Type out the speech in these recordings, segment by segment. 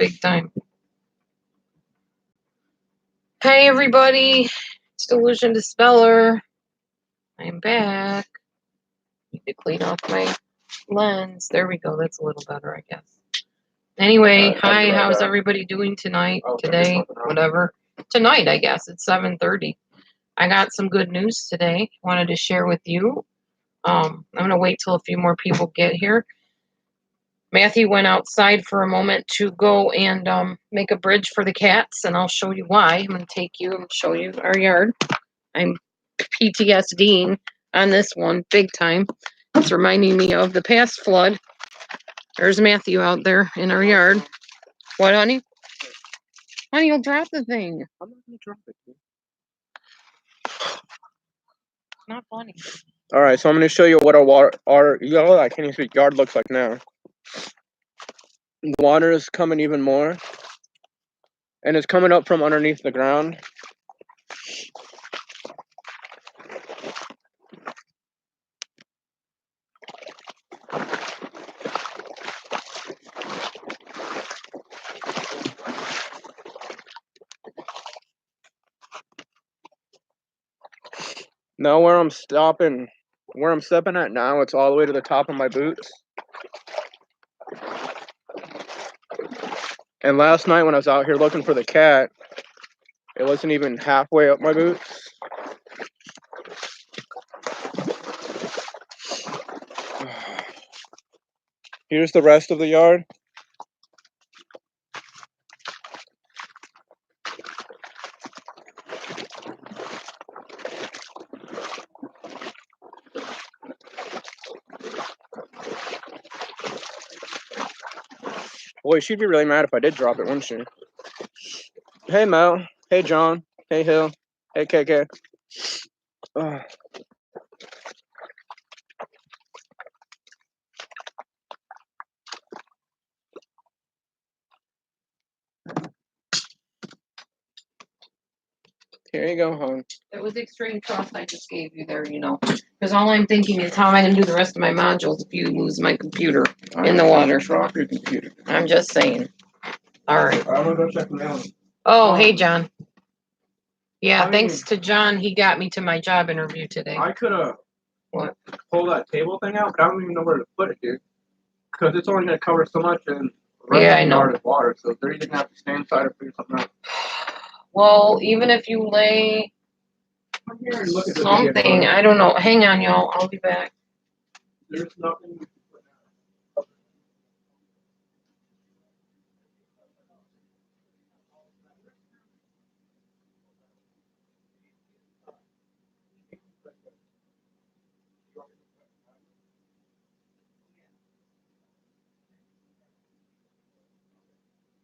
big time. Hey everybody, it's Delusion Dispeller. I'm back. Need to clean off my lens. There we go. That's a little better, I guess. Anyway, hi. How's everybody doing tonight? Today, whatever. Tonight, I guess it's 7:30. I got some good news today. Wanted to share with you. I'm gonna wait till a few more people get here. Matthew went outside for a moment to go and make a bridge for the cats, and I'll show you why. I'm going to take you and show you our yard. I'm PTSDing on this one big time. It's reminding me of the past flood. There's Matthew out there in our yard. What, honey? Honey, you'll drop the thing. I'm not going to drop it. It's not funny. All right, so I'm going to show you what I can't even speak, yard looks like now. The water is coming even more, and it's coming up from underneath the ground. Now where I'm stepping at now, it's all the way to the top of my boots. And last night when I was out here looking for the cat, it wasn't even halfway up my boots. Here's the rest of the yard. Boy, she'd be really mad if I did drop it, wouldn't she? Hey, Mel. Hey, John. Hey, Hill. Hey, KK. Here you go, hon. It was extreme trust I just gave you there, because all I'm thinking is how am I going to do the rest of my modules if you lose my computer in the water? Drop your computer. I'm just saying. All right. I'm gonna go check the mail. Oh, hey, John. Yeah, thanks to John, he got me to my job interview today. I could have pulled that table thing out, but I don't even know where to put it, dude. Because it's only going to cover so much, and the rest of the yard is water, so they're either going to have to stay inside or figure something out. Well, even if you lay something, I don't know. Hang on, y'all. I'll be back. There's nothing.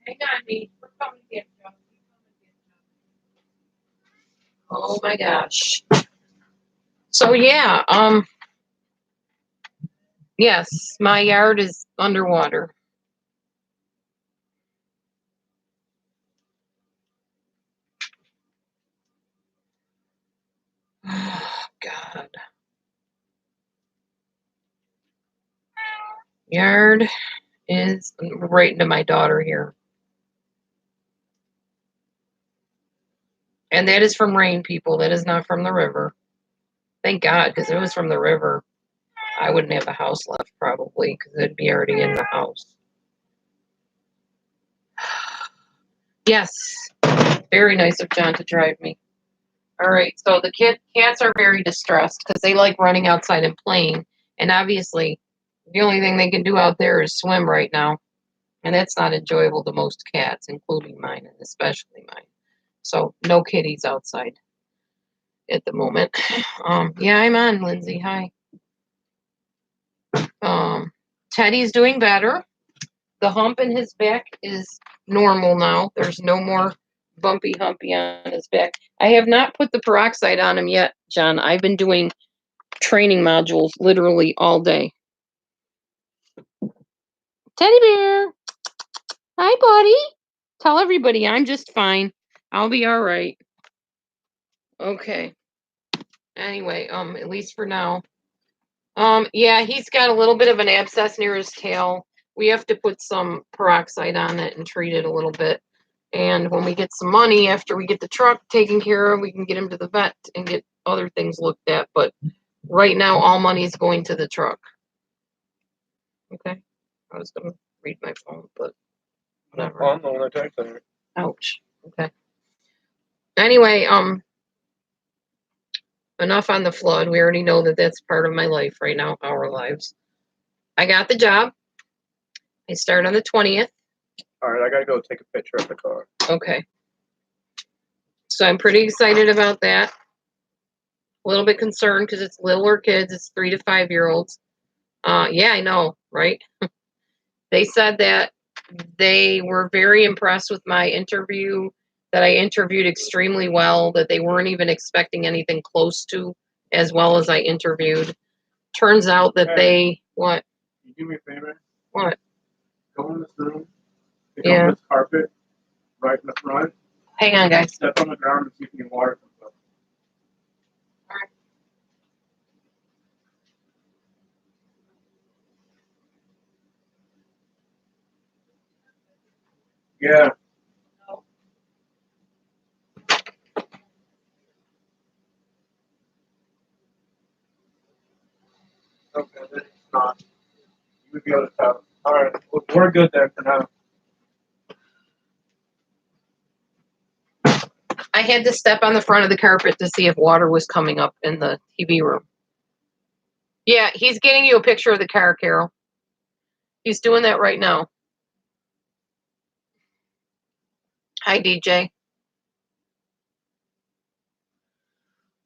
Hang on, me. We're coming to get you. Oh my gosh. So yeah, yes, my yard is underwater. Oh God. Yard is right into my daughter here. And that is from rain, people. That is not from the river. Thank God, because if it was from the river, I wouldn't have a house left probably, because it'd be already in the house. Yes, very nice of John to drive me. All right, so the cats are very distressed because they like running outside and playing. And obviously, the only thing they can do out there is swim right now. And that's not enjoyable to most cats, including mine, and especially mine. So no kitties outside at the moment. Yeah, I'm on, Lindsay. Hi. Teddy's doing better. The hump in his back is normal now. There's no more bumpy humpy on his back. I have not put the peroxide on him yet, John. I've been doing training modules literally all day. Teddy bear. Hi, buddy. Tell everybody I'm just fine. I'll be all right. Okay. Anyway, at least for now. Yeah, he's got a little bit of an abscess near his tail. we have to put some peroxide on it and treat it a little bit. And when we get some money after we get the truck taken care of, we can get him to the vet and get other things looked at. But right now, all money is going to the truck. Okay. I was going to read my phone, but whatever. I'm the one that texted her. Ouch. Okay. Anyway, enough on the flood. We already know that that's part of my life right now, our lives. I got the job. I start on the 20th. All right, I gotta go take a picture of the car. Okay. So I'm pretty excited about that. A little bit concerned because it's littler kids. It's 3 to 5 year olds. Yeah, I know, right? They said that they were very impressed with my interview, that I interviewed extremely well, that they weren't even expecting anything close to as well as I interviewed. Turns out that they, what? Can you do me a favor? What? Go in this room, pick Yeah. up this carpet right in the front. Hang on, guys. Step on the ground and see if you can water comes up. Alright. Yeah. Okay, then it's not. You would be able to tell. All right, we're good there for now. I had to step on the front of the carpet to see if water was coming up in the TV room. Yeah, he's getting you a picture of the car, Carol. He's doing that right now. Hi, DJ.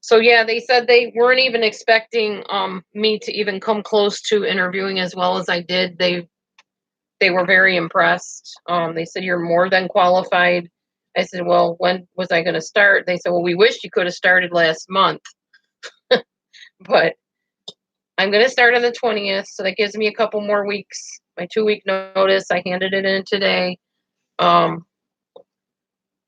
So yeah, they said they weren't even expecting me to even come close to interviewing as well as I did. They were very impressed. They said you're more than qualified. I said, well, when was I going to start? They said, well, we wish you could have started last month, but I'm going to start on the 20th, so that gives me a couple more weeks. My 2-week notice. I handed it in today.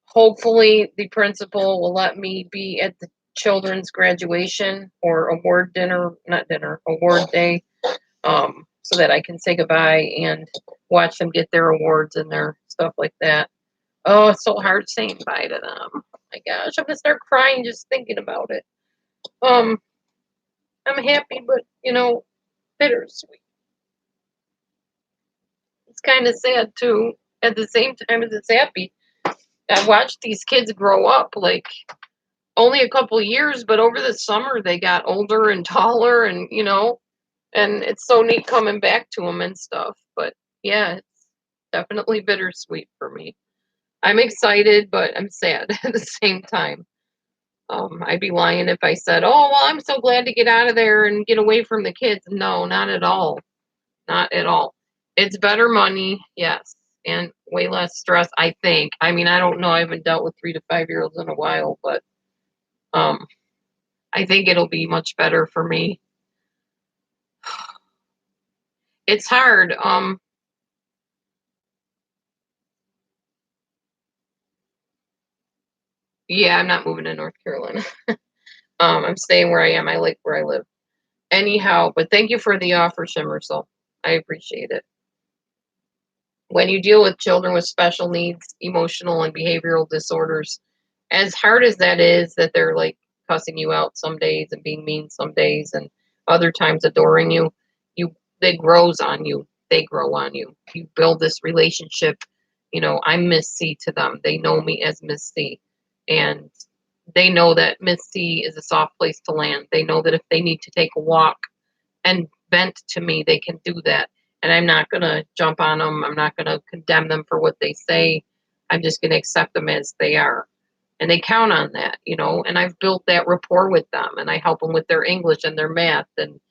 Hopefully, the principal will let me be at the children's graduation or award dinner, not dinner, award day, so that I can say goodbye and watch them get their awards and their stuff like that. Oh, it's so hard saying bye to them. Oh my gosh, I'm gonna start crying just thinking about it. I'm happy, but bittersweet. It's kind of sad too. At the same time as it's happy, I watched these kids grow up like only a couple years, but over the summer they got older and taller, and and it's so neat coming back to them and stuff. But yeah, it's definitely bittersweet for me. I'm excited, but I'm sad at the same time. I'd be lying if I said, "Oh, well, I'm so glad to get out of there and get away from the kids." No, not at all. Not at all. It's better money, yes, and way less stress, I think. I mean, I don't know. I haven't dealt with 3 to 5 year olds in a while, but um, I think it'll be much better for me. It's hard. Yeah, I'm not moving to North Carolina. I'm staying where I am. I like where I live. Anyhow, but thank you for the offer, Shimmersel. I appreciate it. When you deal with children with special needs, emotional and behavioral disorders, as hard as that is, that they're like cussing you out some days and being mean some days and other times adoring you, they grows on you. They grow on you. You build this relationship. I'm Miss C to them. They know me as Miss C. And they know that Miss C is a soft place to land. They know that if they need to take a walk and vent to me, they can do that. And I'm not going to jump on them. I'm not going to condemn them for what they say. I'm just going to accept them as they are. And they count on that, and I've built that rapport with them, and I help them with their English and their math. And,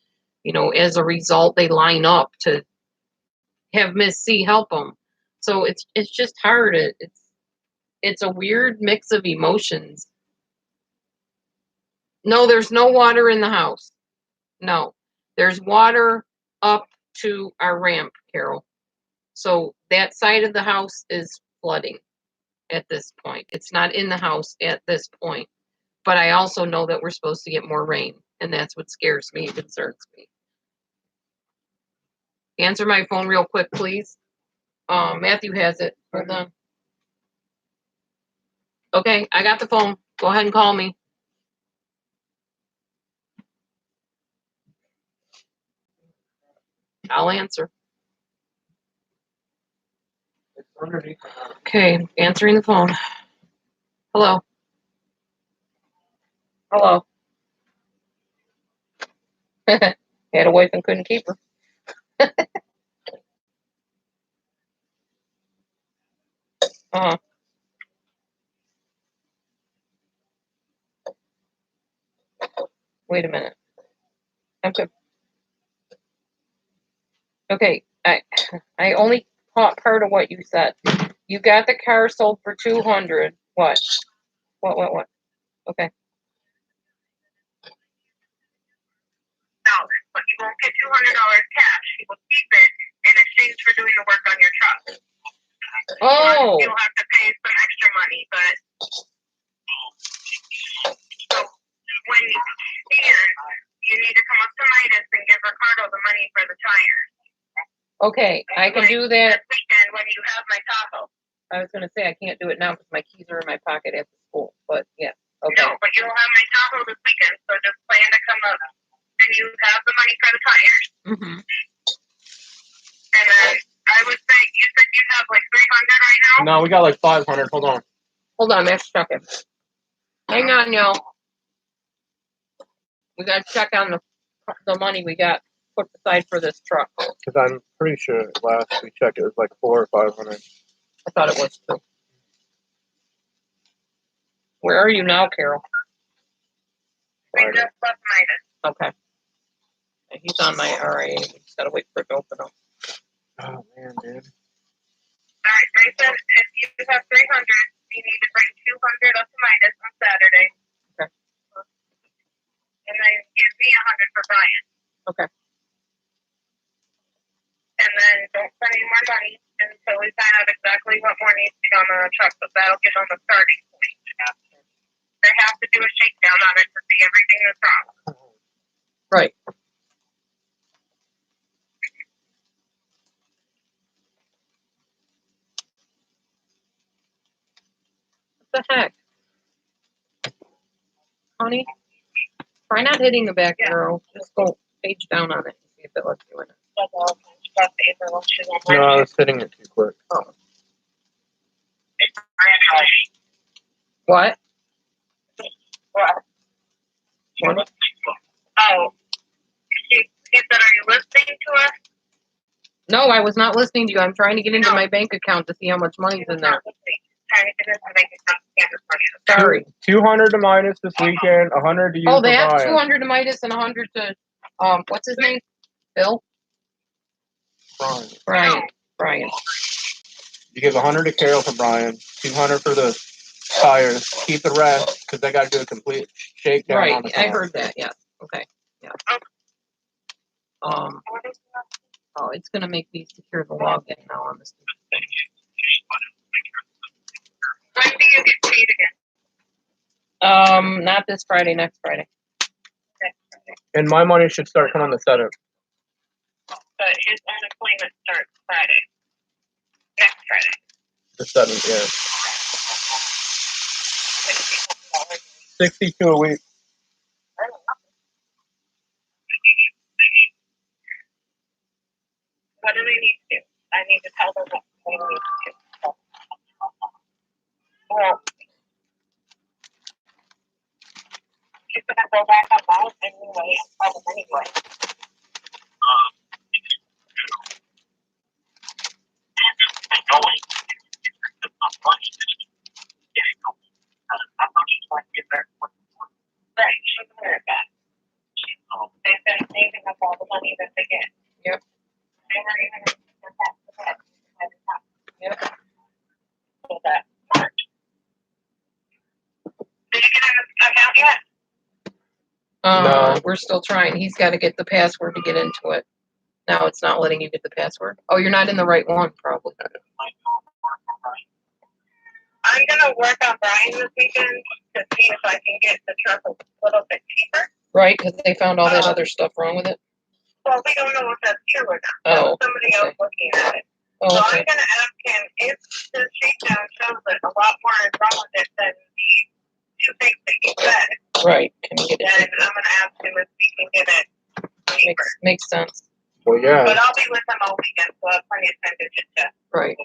as a result, they line up to have Miss C help them. So it's just hard. It's a weird mix of emotions. No, there's no water in the house. No, there's water up to our ramp, Carol. So that side of the house is flooding at this point. It's not in the house at this point. But I also know that we're supposed to get more rain, and that's what scares me and concerns me. Answer my phone real quick, please. Matthew has it. Hold on. Okay, I got the phone. Go ahead and call me. I'll answer. Okay, answering the phone. Hello. Hello. Had a wife and couldn't keep her. Uh-huh. Wait a minute. Okay. Okay. I only caught part of what you said. You got the car sold for 200. What? What? Okay. But you won't get $200 cash. You will keep it in exchange for doing the work on your truck. Oh. You'll have to pay some extra money, but so when you see her, you need to come up to Midas and give Ricardo the money for the tires. Okay, I can do that. This weekend when you have my Tahoe. I was going to say I can't do it now because my keys are in my pocket at the school. But yeah, okay. No, but you'll have my Tahoe this weekend, so just plan to come up and you have the money for the tires. Mm-hmm. And then I would say you said you have like 300 right now. No, we got like 500. Hold on. Hold on, Max, checking. Hang on, y'all. We got to check on the money we got put aside for this truck. Because I'm pretty sure last we checked it was like 400 or 500. I thought it was too. Where are you now, Carol? I just left Midas. Okay. He's on my RA. We just gotta wait for it to open up. Oh man, dude. Alright, they said if you have 300, you need to bring 200 up to Midas on Saturday. Okay. And then give me 100 for Brian. Okay. And then don't spend any more money until we find out exactly what more needs to be on the truck, but that'll give them a starting point. They have to do a shakedown on it to see everything that's wrong. Right. What the heck? Honey, try not hitting the back arrow. Just go page down on it and see if it lets you in it. No, I was hitting it too quick. Oh. What? What? Oh. He said, are you listening to us? No, I was not listening to you. I'm trying to get into my bank account to see how much money's in there. Sorry. 200 to Midas this weekend, 100 to you. Oh, they have Brian. 200 to Midas and 100 to what's his name? Bill? Brian. You give 100 to Carol for Brian, 200 for the tires. Keep the rest because they got to do a complete shakedown. Right, on the I car. heard that. Yeah. Okay. Yeah. Oh, it's gonna make me secure the login now on this. When do you get paid again? Not this Friday. Next Friday. And my money should start coming on the 7th. But his unemployment starts Friday. Next Friday. The 7th, yeah. 62 a week. What do they need to do? I need to tell them what they need to do. Well, she's gonna go back on that anyway and tell them anyway. Right, she's aware of that. They've been saving up all the money that they get. Yep. They were even Yep. so that March. Did you get an account yet? No. We're still trying. He's got to get the password to get into it. Now it's not letting you get the password. Oh, you're not in the right one, probably. I'm gonna work on Brian this weekend to see if I can get the truck a little bit cheaper. Right, because they found all that other stuff wrong with it. Well, we don't know if that's true or not. Oh, Somebody else looking at it. Oh, So I'm okay. going to ask him if the shakedown shows that a lot more is wrong with it than the two things that you said. Right. Can we get it? Then I'm going to ask him if we can get it cheaper. Makes sense. Well, yeah. But I'll be with him all weekend, so I'll have plenty of time to chit chat. Right.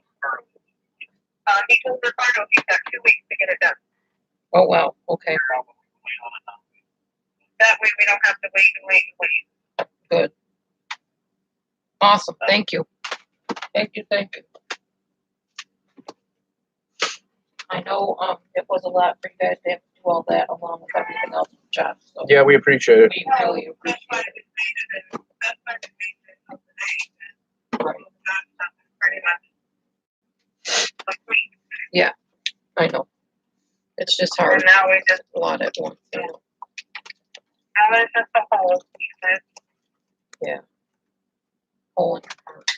He told Ricardo he's got 2 weeks to get it done. Oh, wow. Okay. That way we don't have to wait and wait and wait. Good. Awesome. Thank you. Thank you. I know it was a lot for you guys to have to do all that along with everything else with Jeff. So Yeah, we appreciate it. we really That's why appreciate it made it. That's why it made it today. it. Right. Pretty much. Like me. Yeah, I know. It's just hard. And now we just A lot at once. You know? now it's just a whole pieces. Yeah. Hole in your heart.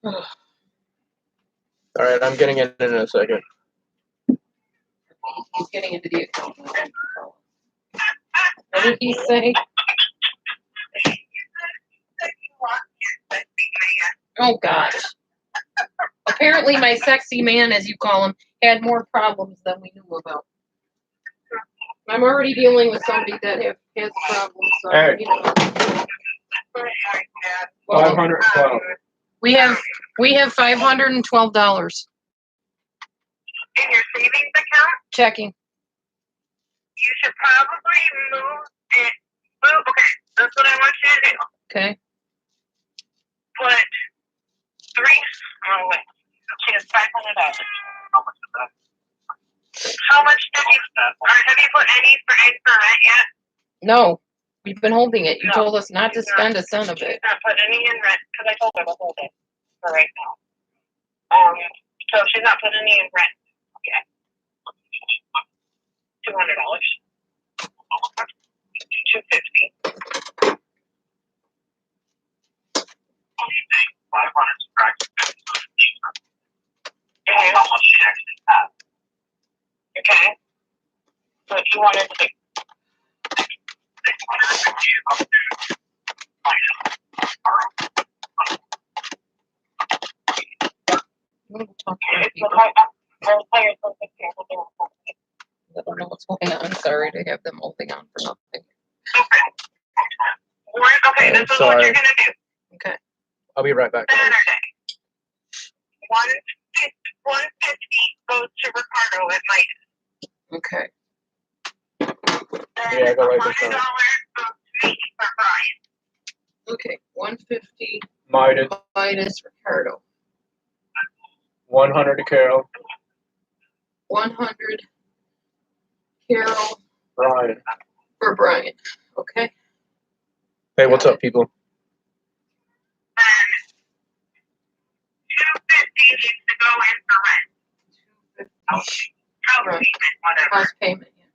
All right, I'm getting in a second. He's getting into the account. What did he say? Oh gosh. Apparently my sexy man, as you call him, had more problems than we knew about. I'm already dealing with somebody that has problems. So, Hey. you know. 512. We have $512 In your savings account, checking. you should probably move it. Okay, that's what I want you to do. Okay. Put three. Oh wait, she has $500. How much did you? Or have you put any for rent yet? No, we've been holding it. You No, told us not to spend a cent of She's it. not put any in rent because I told her to hold it for right now. So she's not put any in rent yet. $200. $250. Okay. So you wanted to. We'll talk to our It's people. the I I don't know what's going on. Sorry to have them holding on for nothing. Okay, this is what Sorry. you're gonna do. Okay. I'll be right back. Saturday. 150 goes to Ricardo at night. Okay. Yeah, I got right this $100 down. goes to me for Brian. Okay. 150 Midas. minus Ricardo. 100 to Carol. 100 Carol Brian. for Brian. Okay. Hey, what's up, people? And $250 needs to go in for rent. 250 House Right. payment, whatever. house payment. Yeah.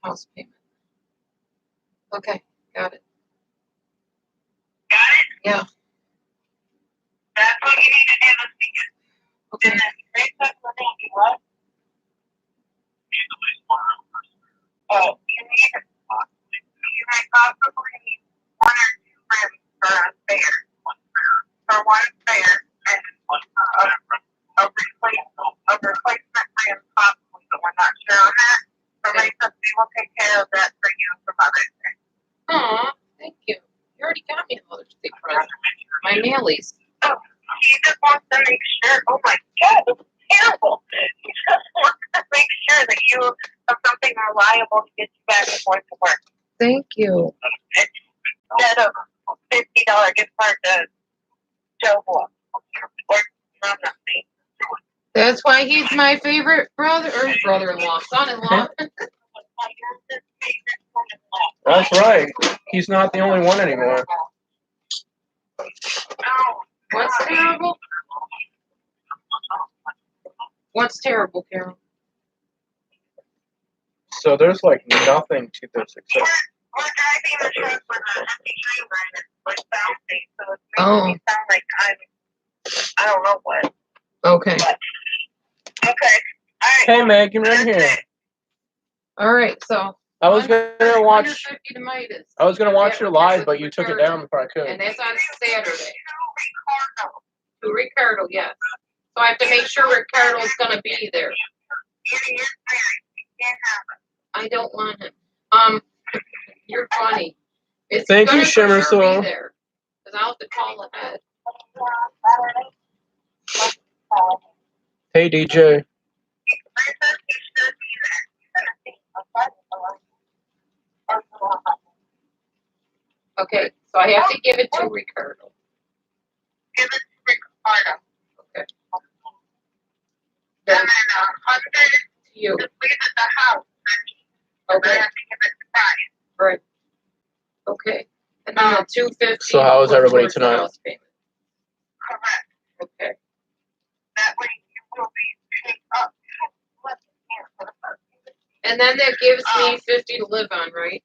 House payment. Okay. Got it. Got it? Yeah. That's what you need to do this weekend. Okay. And then recess, we're gonna do what? Oh, you might possibly need 1 or 2 rooms for a fair. For one fair and a replacement rim possibly, but we're not sure on that. So recess, we will take care of that for you for Mother's Day. Aw, thank you. You already got me a Mother's Day present. My nailies. Oh, he just wants to make sure. Oh my God, this is terrible. He just wants to make sure that you have something reliable to get you back and forth to work. Thank you. Instead of $50 gift card to Joe Blow. Or I'm not saying. That's why he's my favorite brother-in-law, son-in-law. That's right. He's not the only one anymore. What's terrible? What's terrible, Carol? So there's like nothing to this except. We're driving the truck with an empty trailer and it's like bouncing, so it's Oh. making me sound like I don't know what. Okay. Okay. All right. Hey, Meg, come right That's here. it. All right, so I was gonna watch. 150 to Midas. I was gonna watch Yeah, your live, with but you took it Ricardo. down before I could. And that's on Saturday. To Ricardo, yes. So I have to make sure Ricardo's gonna be there. I don't want him. You're funny. It's Thank you, gonna for Shimmer sure Soul. be there. Because I'll have to call ahead. Hey, DJ. Okay, so I have to give it to Ricardo. Give it to Ricardo. Okay. Then 100 To you. to leave at the house. Okay. I have to give it to Brian. Right. Okay. And then the 250. So how is everybody towards the tonight? house payment. Correct. Okay. That way you will be paid up. And then that gives me 50 to live on, right?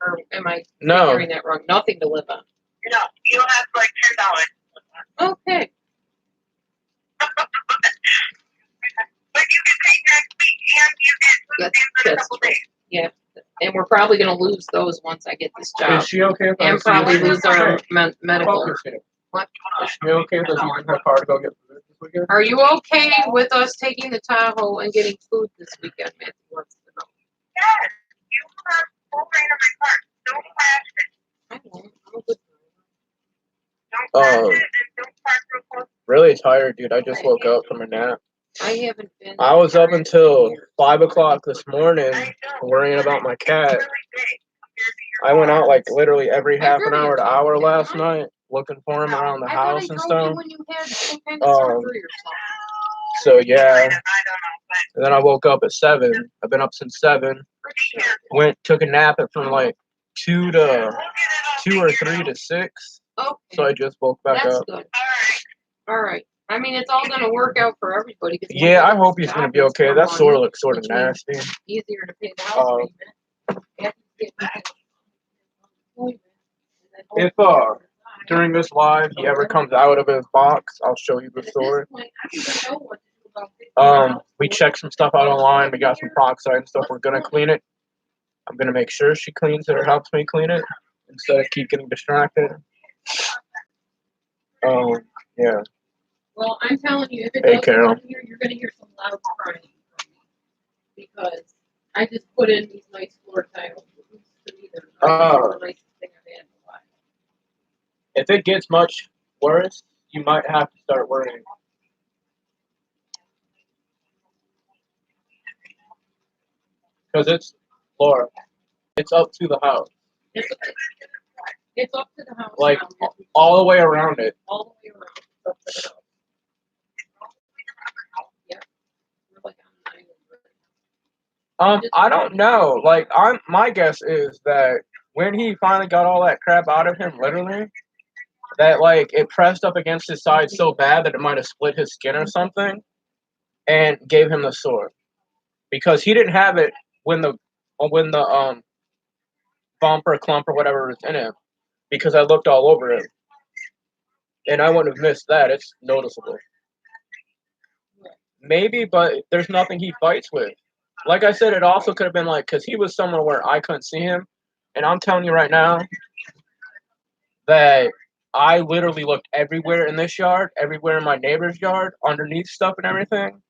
Or am I No. figuring that wrong? Nothing to live on. No, you'll have like $10. Okay. But you can pay next week and you get food That's- stamps in a that's couple true. days. Yeah. And we're probably going to lose those once I get this job. Is she okay if I And see you probably leaving? lose our medical. Focus here. What? Is she okay with us using her car to go get food this weekend? Are you okay with us taking the Tahoe and getting food this weekend, Matthew wants to know? Yes, you have full reign of my car. Don't flash it. I won't. I'm a good Don't flash it and don't park real close. Really tired, dude. I just woke up from a nap. I haven't been. I was up until 5 o'clock this morning I know. worrying about my cat. It's really big compared to your I went car. out like literally every I half an really hour to enjoyed hour it. last night looking for him around the I thought I house and drove you stuff. when you had some kind of surgery or something. So yeah, I don't know, but and then I woke up at 7. I've been up since 7. pretty careful. Went took a nap at from like 2 to We'll get it all 2 or figured 3 out. to 6. Okay. So I just woke back That's up. good. All right. All right. I mean, it's all going to work out for everybody. 'Cause once Yeah, I get hope this he's gonna job, be it's okay. more That money, sore looks sort of which means nasty. easier to pay the house payment. After you get employment, and then If, hopefully During this live, he ever comes out of his box, I'll show you the at this story. point, I don't even know what to do about fixing We checked some stuff out online. We got some peroxide and stuff. We're gonna clean it. I'm gonna make sure she cleans it or helps me clean it instead of keep getting distracted. Yeah. Well, I'm telling you, if it Hey, doesn't Carol. come here, you're going to hear some loud crying from me. Because I just put in these nice floor tiles. To me, they're the nicest thing I've had in a while. If it gets much worse, you might have to start worrying. Because it's, Laura, it's up to the house. It's up to the house. Like, now. all the way around it. All the way around. It's up to the house. Yeah. We're like on an island right now. I don't know. Like, my guess is that when he finally got all that crap out of him, literally, that like it pressed up against his side so bad that it might have split his skin or something, and gave him the sore. Because he didn't have it when the bump or clump or whatever was in him. Because I looked all over it, and I wouldn't have missed that. It's noticeable. Maybe, but there's nothing he fights with. Like I said, it also could have been like, because he was somewhere where I couldn't see him. And I'm telling you right now that I literally looked everywhere in this yard, everywhere in my neighbor's yard, underneath stuff and everything.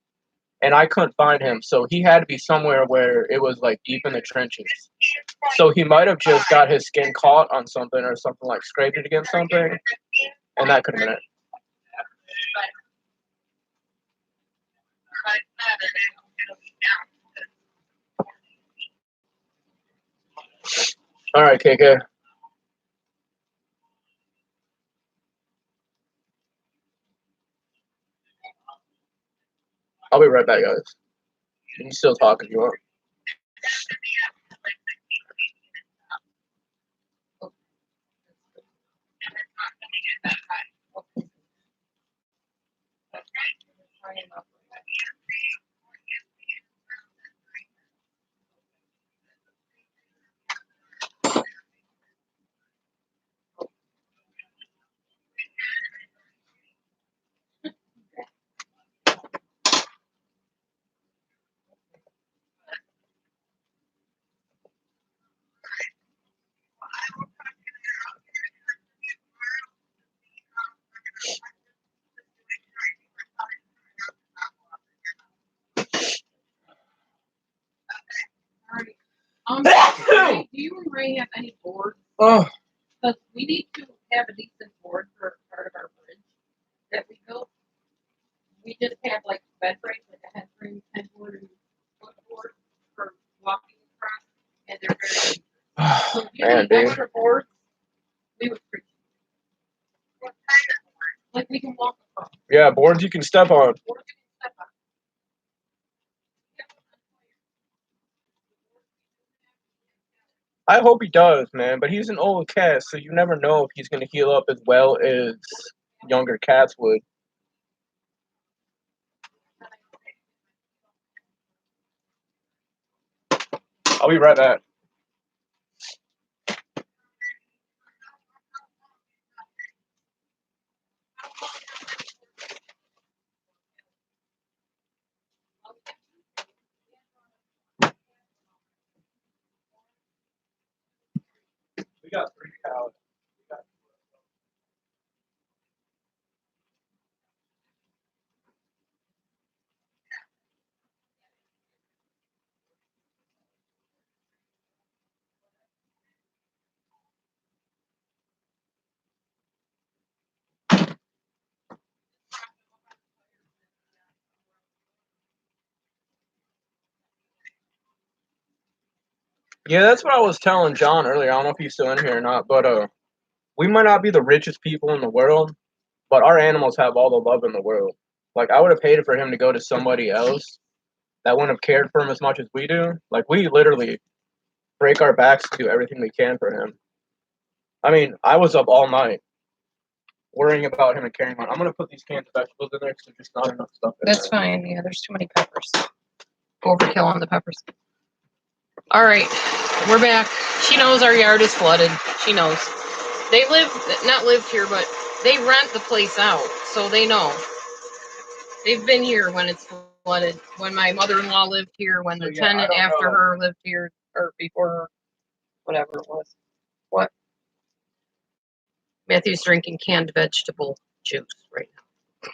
And I couldn't find him. So he had to be somewhere where it was like deep in the trenches. So he might have just got his skin caught on something or something, like scraped it against something. And that could have been it. All right, KK. I'll be right back, guys. You can still talk if you want. Ray, do you and Ray have any boards? Oh, Because we need to have a decent board for part of our bridge that we built. We just have like bed frames, like a headframe, headboard, and footboard for walking across, and they're very dangerous. So if you man, need dude. extra boards, we would appreciate it. Like we can walk across. Yeah, boards you can step on. Boards you can step on. I hope he does, man. But he's an old cat, so you never know if he's gonna heal up as well as younger cats would. I'll be right back. We got 3 cows. Yeah, that's what I was telling John earlier. I don't know if he's still in here or not, but we might not be the richest people in the world, but our animals have all the love in the world. Like I would have paid for him to go to somebody else that wouldn't have cared for him as much as we do. Like we literally break our backs to do everything we can for him. I mean, I was up all night worrying about him and carrying on. I'm gonna put these cans of vegetables in there because there's just not enough stuff in That's there. fine. Yeah, there's too many peppers. Overkill on the peppers. All right, we're back. She knows our yard is flooded. She knows. They not lived here, but they rent the place out, so they know. They've been here when it's flooded. When my mother-in-law lived here, when the tenant after her lived here, or before her, whatever it was. What? Matthew's drinking canned vegetable juice right now.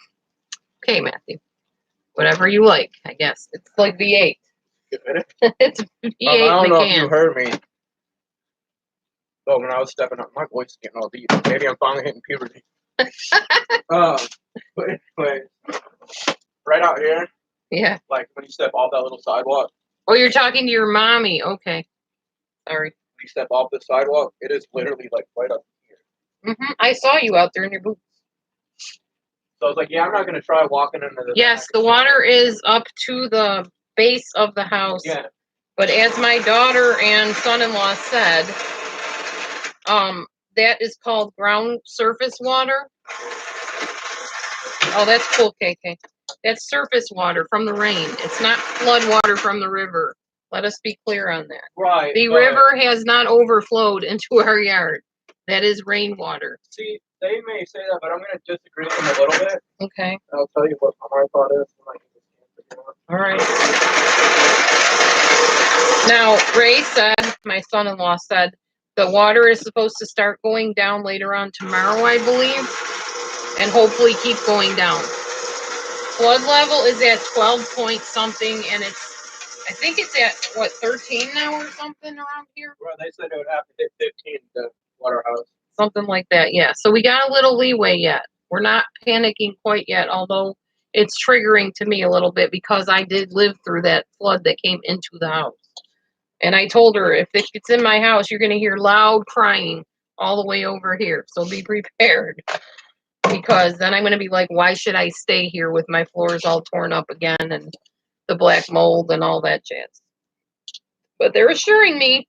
Okay, Matthew. Whatever you like, I guess. It's like V8. It's V8 I don't in know a if you can. heard me. But when I was stepping up, my voice is getting all deep. Maybe I'm finally hitting puberty. But anyway, right out here, Yeah. like when you step off that little sidewalk, Oh, you're talking to your mommy. Okay. Sorry. when you step off the sidewalk, it is literally like right up here. I saw you out there in your boots. So I was like, yeah, I'm not gonna try walking into the. Yes, the water is up to the base of the house. Yeah. But as my daughter and son-in-law said, that is called ground surface water. Oh, that's cool, KK. That's surface water from the rain. It's not flood water from the river. Let us be clear on that. Right. The river has not overflowed into our yard. That is rainwater. See, they may say that, but I'm gonna disagree with them a little bit. Okay. I'll tell you what my thought is. All right. Now, Ray said, my son-in-law said, the water is supposed to start going down later on tomorrow, I believe, and hopefully keep going down. Flood level is at 12 point something, and I think it's at, what, 13 now or something around here? Well, they said it would have to hit 15 to Waterhouse. Something like that, yeah. So we got a little leeway yet. We're not panicking quite yet, although it's triggering to me a little bit because I did live through that flood that came into the house. And I told her, if it's in my house, you're going to hear loud crying all the way over here. So be prepared. Because then I'm going to be like, why should I stay here with my floors all torn up again and the black mold and all that jazz? But they're assuring me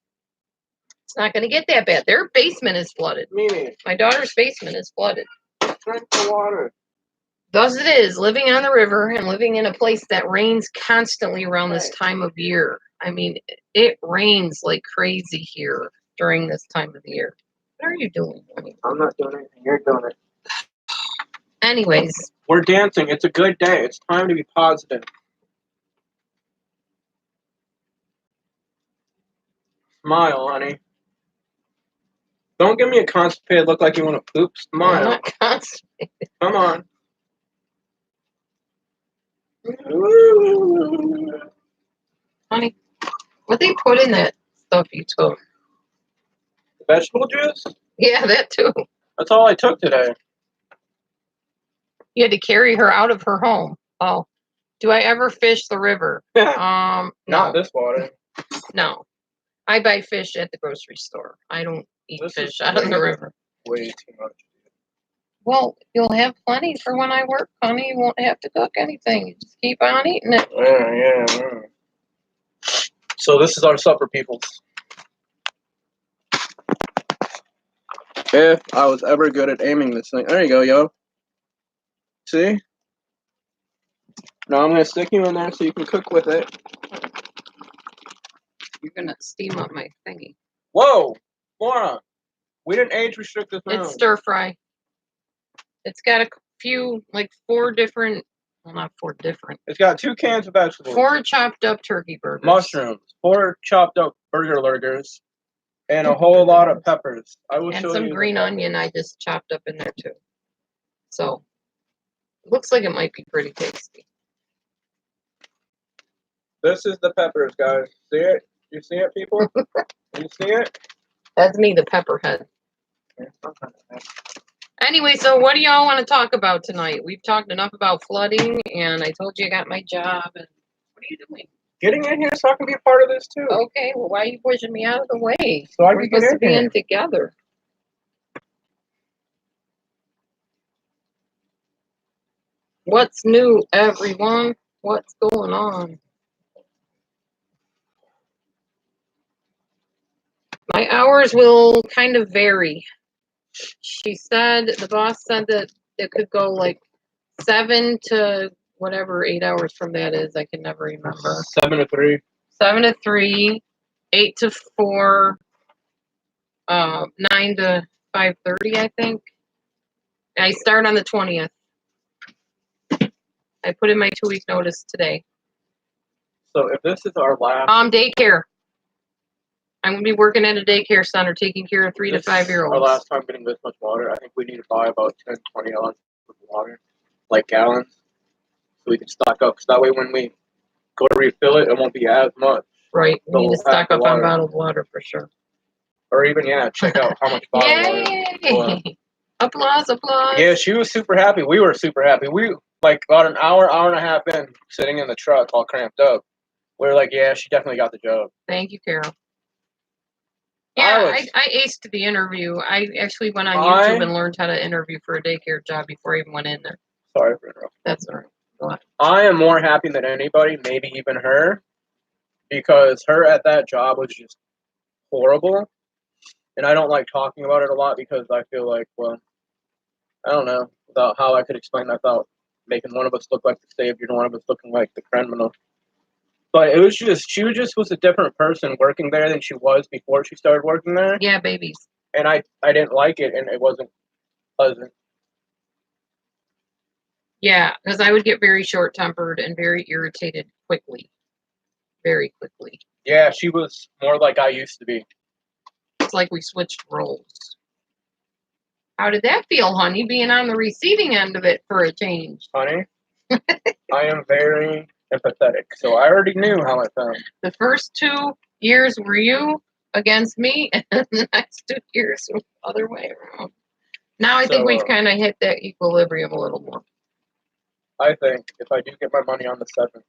it's not going to get that bad. Their basement is flooded. Mimi, My daughter's basement is flooded. drink the water. Thus it is, living on the river and living in a place that rains constantly around this time of year. I mean, it rains like crazy here during this time of the year. What are you doing, honey? I'm not doing anything. You're doing it. Anyways. We're dancing. It's a good day. It's time to be positive. Smile, honey. Don't give me a constipated look like you want to poop. Smile. I'm not constipated. Come on. Honey, what they put in that stuff you took. Vegetable juice? Yeah, that too. That's all I took today. You had to carry her out of her home. Oh, do I ever fish the river? Not No, this water. no. I buy fish at the grocery store. I don't eat This is fish out of the way- river. Way too much. Well, you'll have plenty for when I work, honey. You won't have to cook anything. You just keep on eating it. Yeah. So this is our supper, people. If I was ever good at aiming this thing. There you go, yo. See? Now I'm going to stick you in there so you can cook with it. You're gonna steam up my thingy. Whoa! Laura! We didn't age restrict this room. It's stir fry. It's got a few, like 4 different, well, not 4 different, It's got 2 cans of vegetables. 4 chopped up turkey burgers. Mushrooms. 4 chopped up burger lurgers. And a whole lot of peppers. I will And show some you the green peppers. onion I just chopped up in there too. So, looks like it might be pretty tasty. This is the peppers, guys. See it? You see it, people? You see it? That's me, the pepperhead. Anyway, so what do y'all want to talk about tonight? We've talked enough about flooding, and I told you I got my job. And what are you doing? Getting in here so I can be a part of this too. Okay, well, why are you pushing me out of the way? So I We're can get supposed to in be here. in together. What's new, everyone? What's going on? My hours will kind of vary. The boss said that it could go like 7 to whatever 8 hours from that is. I can never remember. 7 to 3. 7 to 3, 8 to 4, 9 to 5:30, I think. I start on the 20th. I put in my 2-week notice today. So if this is our last, Daycare. I'm gonna be working at a daycare center, taking care of 3 to 5 year olds. our last time getting this much water, I think we need to buy about 10, 20 ounces of water, like gallons, so we can stock up. Because that way, when we go to refill it, it won't be as much. Right. We need to we'll have stock the up on water. bottled water for sure. Or even check out how much bottled water. Yay! Applause, applause. Yeah, she was super happy. We were super happy. We like about an hour and a half in, sitting in the truck, all cramped up. We were like, yeah, she definitely got the job. Thank you, Carol. Yeah, I aced the interview. I actually went on YouTube and learned how to interview for a daycare job before I even went in there. Sorry for interrupting. That's all right. Go ahead. I am more happy than anybody, maybe even her, because her at that job was just horrible. And I don't like talking about it a lot because I feel like, well, I don't know about how I could explain that without making one of us look like the savior and one of us looking like the criminal. But it was just, she was a different person working there than she was before she started working there. Yeah, babies. And I didn't like it, and it wasn't pleasant. Yeah, because I would get very short-tempered and very irritated quickly. Very quickly. Yeah, she was more like I used to be. It's like we switched roles. How did that feel, honey, being on the receiving end of it for a change? Honey, I am very empathetic, so I already knew how it felt. The first 2 years were you against me, and the next 2 years were the other way around. Now I think we've kind of hit that equilibrium a little more. I think if I do get my money on the 7th,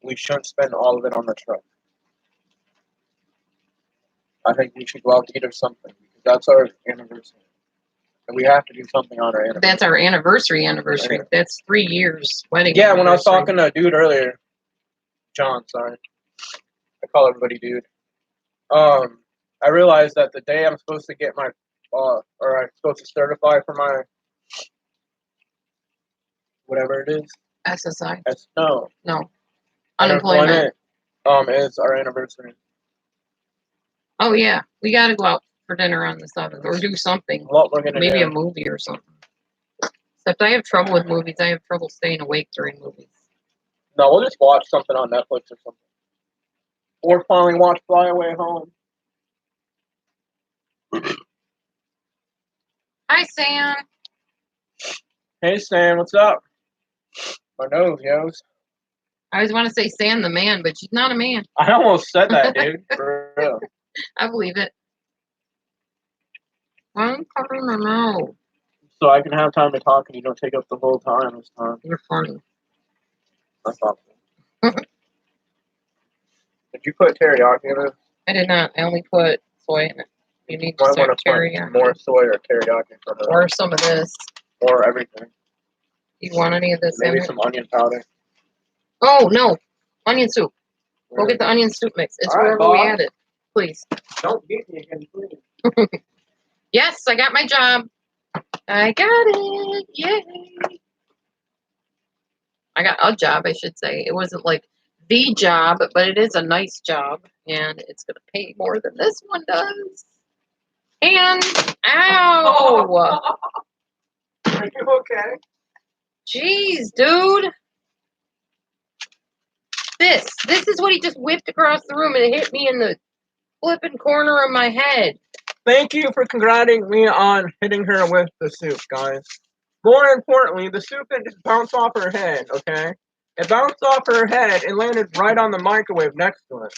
we shouldn't spend all of it on the truck. I think we should go out to eat or something, because that's our anniversary. And we have to do something on our anniversary. That's our anniversary. Yeah. That's 3 years wedding. Yeah, when I was talking to a dude earlier, John, sorry. I call everybody dude. I realized that the day I'm supposed to get my, or I'm supposed to certify for my, whatever it is. SSI. No. Unemployment. Is our anniversary. Oh yeah, we got to go out for dinner on the 7th or do something. What we're gonna Maybe do. a movie or something. Except I have trouble with movies. I have trouble staying awake during movies. No, we'll just watch something on Netflix or something. Or finally watch Fly Away Home. Hi, Sam. Hey, Sam, what's up? My nose, yos. I always want to say Sam the man, but she's not a man. I almost said that, dude. For I believe it. I'm covering my mouth. So I can have time to talk and you don't take up the whole time this time. You're funny. That's awesome. Did you put teriyaki in it? I did not. I only put soy in it. You need to I start want to put teriyaki. more soy or teriyaki from it. Or some of this. Or everything. You want any of this Maybe in some it? onion powder. Oh, no. Onion soup. Go get the onion soup mix. It's All right, wherever we boss. had it. Please. Don't beat me again, please. Yes, I got my job. I got it. Yay. I got a job, I should say. It wasn't like the job, but it is a nice job. And it's going to pay more than this one does. And, ow. Are you okay? Jeez, dude. This is what he just whipped across the room and it hit me in the flipping corner of my head. Thank you for congratulating me on hitting her with the soup, guys. More importantly, the soup didn't just bounce off her head, okay? It bounced off her head and landed right on the microwave next to it.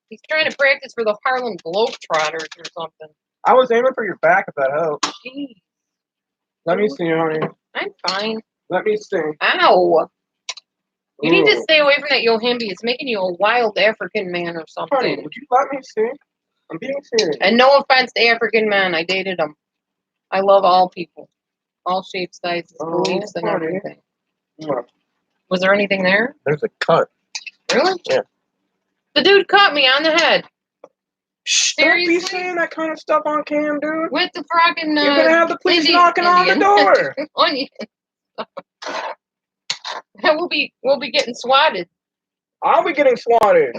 He's trying to practice for the Harlem Globetrotters or something. I was aiming for your back if that helps. Jeez. Let me see, honey. I'm fine. Let me see. Ow. You need to Ooh. stay away from that Yohimbi. It's making you a wild African man or Honey, something. would you let me see? I'm being serious. And no offense to African men. I dated them. I love all people. All shapes, sizes, beliefs, and honey. everything. Yeah. Was there anything there? There's a cut. Really? Yeah. The dude caught me on the head. Shh, don't be Seriously? saying that kind of stuff on cam, dude. With the fucking You're gonna have the police knocking on the door. Onion. we'll be getting swatted. I'll be getting swatted.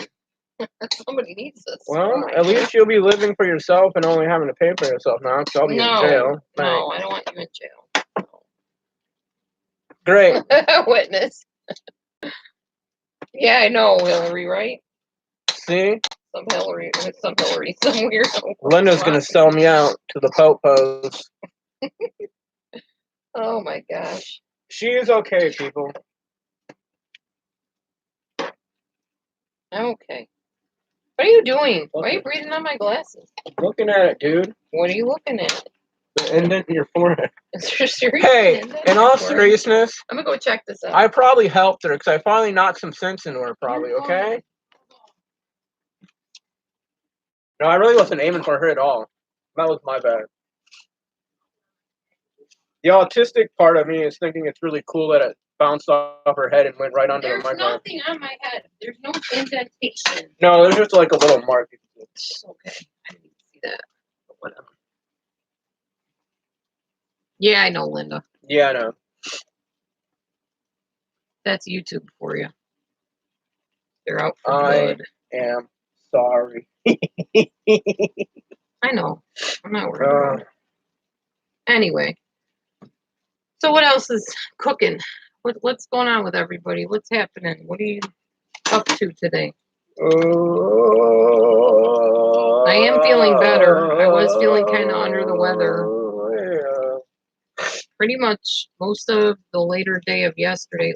Somebody needs us. Well, at least you'll be living for yourself and only having to pay for yourself now, because I'll be in jail. No, I don't want you in jail. Great. Witness. Yeah, I know, Hillary, right? See? Some Hillary, some weirdo. Linda's gonna sell me out to the po-pos. Oh my gosh. She is okay, people. Okay. What are you doing? Why are you breathing on my glasses? Looking at it, dude. What are you looking at? The indent in your forehead. Is there serious? Hey, in all seriousness, I'm gonna go check this out. I probably helped her because I finally knocked some sense into her, probably, okay? No, I really wasn't aiming for her at all. That was my bad. The autistic part of me is thinking it's really cool that it bounced off her head and went right under the There's microphone. nothing on my head. There's no indentation. No, there's just like a little mark. Okay, I didn't see that. But whatever. Yeah, I know, Linda. Yeah, I know. That's YouTube for you. They're out for I good. am sorry. I know. I'm not worried about it. Anyway. So what else is cooking? What's going on with everybody? What's happening? What are you up to today? I am feeling better. I was feeling kind of under the weather. Yeah. Pretty much most of the later part of yesterday,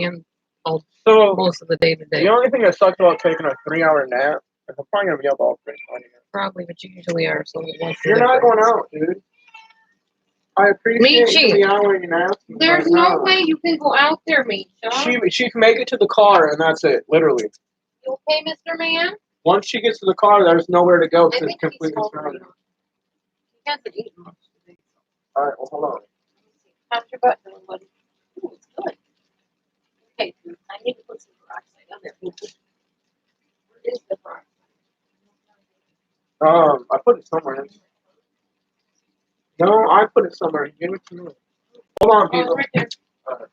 and most of the day today. The only thing that sucks about taking a 3-hour nap is I'm probably gonna be up all 3 minutes. Probably, but you usually are. So You're not going out, dude. I appreciate you the hour you napped. There's no way you can go out there, Misha. She can make it to the car, and that's it, literally. You okay, Mr. Man? Once she gets to the car, there's nowhere to go I because it's think he's completely hungry. surrounded. He hasn't eaten much today. All right, well, hold on. How's your butt doing, buddy? Ooh, it's good. Okay, I need to put some peroxide on there. Where is the peroxide? I put it somewhere. No, I put it somewhere. Give it to me. Hold on, Oh, people. it's right there.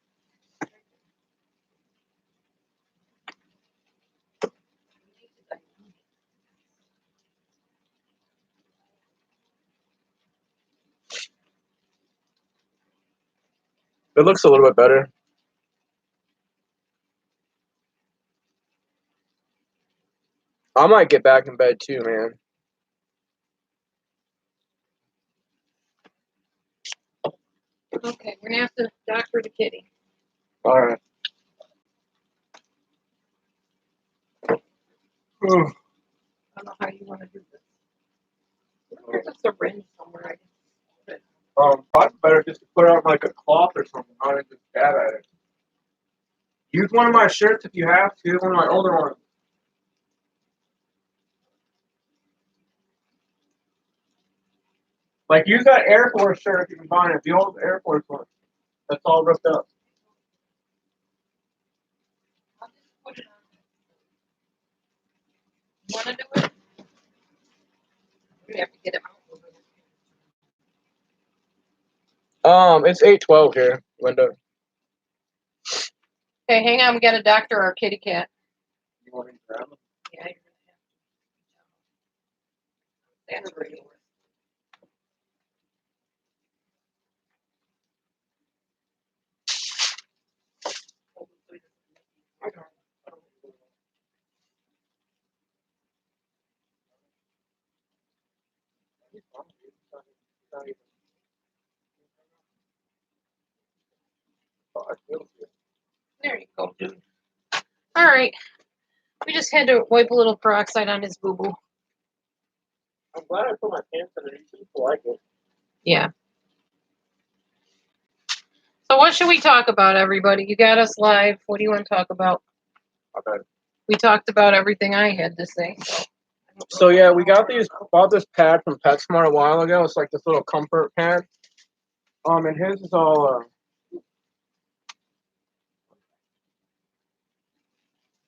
It looks a little bit better. I might get back in bed too, man. Okay, we're gonna have to doctor the kitty. All right. I don't know how you want to do this. There's a syringe somewhere. Probably better just to put on like a cloth or something, not just stab at it. Use one of my shirts if you have to, one of my older ones. Like, use that Air Force shirt if you can find it, the old Air Force one. That's all ripped up. You want to do it? We have to get it out. It's 8:12 here, Linda. Okay, hang on. We got a doctor or a kitty cat. You want me to grab them? Yeah, you're gonna have to. That's pretty. There you go, dude. All right. We just had to wipe a little peroxide on his boo-boo. I'm glad I put my pants underneath. People like it. Yeah. So what should we talk about, everybody? You got us live. What do you want to talk about? Okay. We talked about everything I had to say. So yeah, we bought this pad from PetSmart a while ago. It's like this little comfort pad. And his is all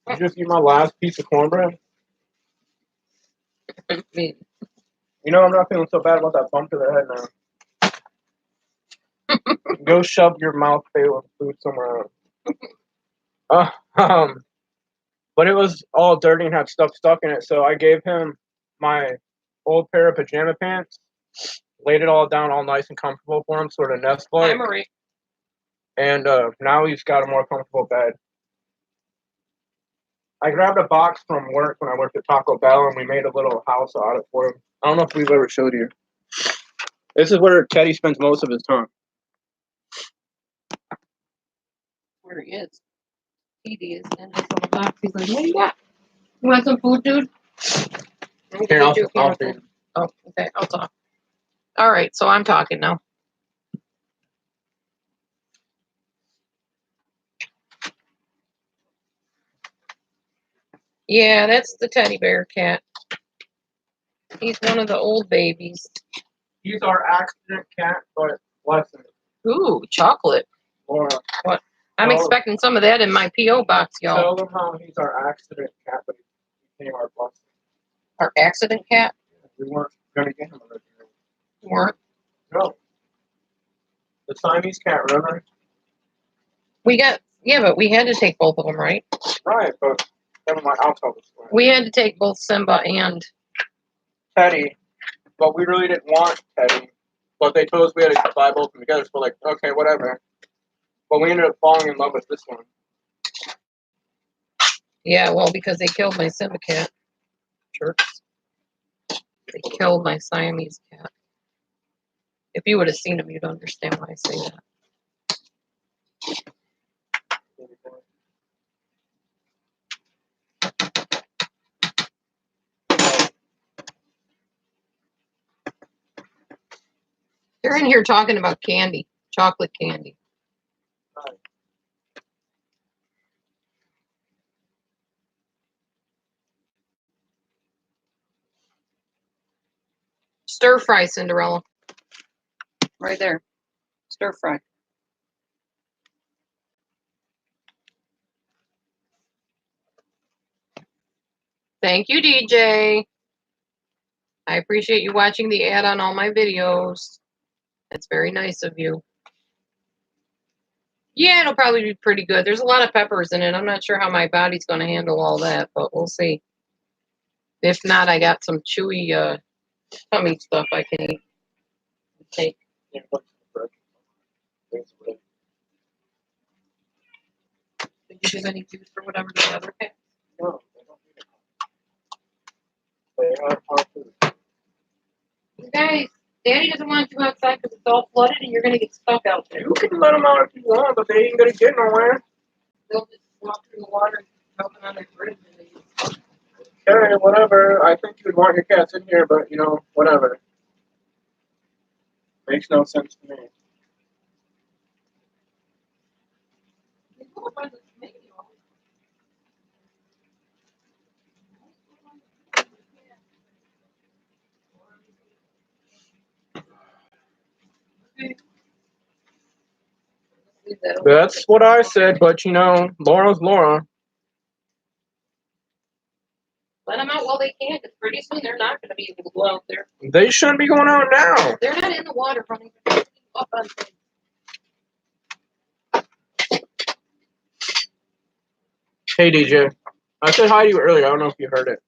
Did you just eat my last piece of cornbread? Me. You know, I'm not feeling so bad about that bump to the head now. Go shove your mouth full of food somewhere else. But it was all dirty and had stuff stuck in it, so I gave him my old pair of pajama pants, laid it all down all nice and comfortable for him, sort of Hi, nest-like, Marie. and now he's got a more comfortable bed. I grabbed a box from work when I worked at Taco Bell, and we made a little house out of it for him. I don't know if we've ever showed you. This is where Teddy spends most of his time. Where he is. He is in this little box. He's like, what do you got? You want some food, dude? Here, I'll feed him. Oh, okay. I'll talk. All right. So I'm talking now. Yeah, that's the teddy bear cat. He's one of the old babies. He's our accident cat, but lesson. Ooh, chocolate. Or what? I'm expecting some of that in my P.O. box, y'all. Tell them how he's our accident cat, but he became our blessing. Our accident cat? We weren't going to get him originally. We weren't? No. The Siamese cat, remember? Yeah, but we had to take both of them, right? Right, but never mind, I'll tell the story. We had to take both Simba and Teddy, but we really didn't want Teddy. But they told us we had to buy both of them together, so we're like, okay, whatever. But we ended up falling in love with this one. Yeah, well, because they killed my Simba cat. Jerks. They killed my Siamese cat. If you would have seen him, you'd understand why I say that. They're in here talking about candy, chocolate candy. Right. Stir fry, Cinderella. Right there. Stir fry. Thank you, DJ. I appreciate you watching the ad on all my videos. That's very nice of you. Yeah, it'll probably be pretty good. There's a lot of peppers in it. I'm not sure how my body's going to handle all that, but we'll see. If not, I got some chewy tummy stuff I can eat. Take. Did you give any juice for whatever the other cat? No, they don't need it. They are part You guys, Daddy doesn't want you outside because it's all flooded and you're going to get stuck out there. You can let them out if you want, but they ain't gonna get nowhere. They'll just walk through the water and jumping on their bridge and they get stuck. Okay, whatever. I think you'd want your cats in here, but you know, whatever. Makes no sense to me. That's what I said, but you know, Laura's Laura. Let them out while they can, because pretty soon they're not going to be able to go out there. They shouldn't be going out now. They're not in the water running up on things. Hey, DJ. I said hi to you earlier. I don't know if you heard it.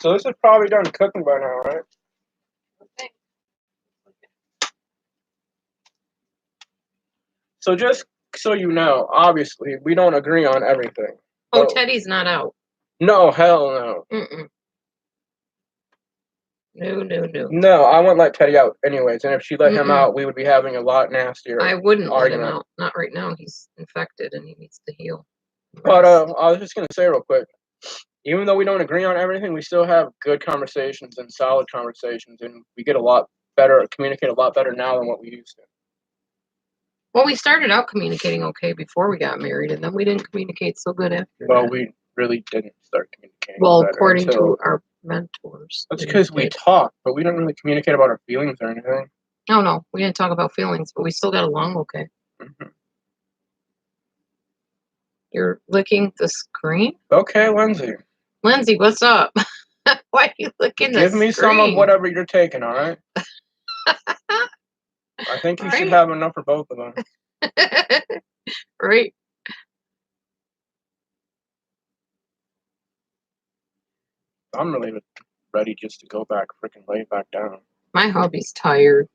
So this is probably done cooking by now, right? Okay. So just so you know, obviously, we don't agree on everything. Oh, But Teddy's not out. no, hell no. Mm-mm. No. No, I wouldn't let Teddy out anyways. And if she let him Mm-mm. out, we would be having a lot nastier I wouldn't let him argument. out. Not right now. He's infected and he needs to heal. But I was just going to say real quick, even though we don't agree on everything, we still have good conversations and solid conversations. And we get a lot better, communicate a lot better now than what we used to. Well, we started out communicating okay before we got married, and then we didn't communicate so good after Well, that. we really didn't start communicating. Well, better according until, to our mentors. that's because we talk, but we don't really communicate about our feelings or anything. No, we didn't talk about feelings, but we still got along okay. Mm-hmm. You're licking the screen? Okay, Lindsay. Lindsay, what's up? Why are you licking the screen? Give me some of whatever you're taking, all right? I think you should have enough for both of them. Right. I'm really ready just to go back, freaking lay back down. My hubby's tired.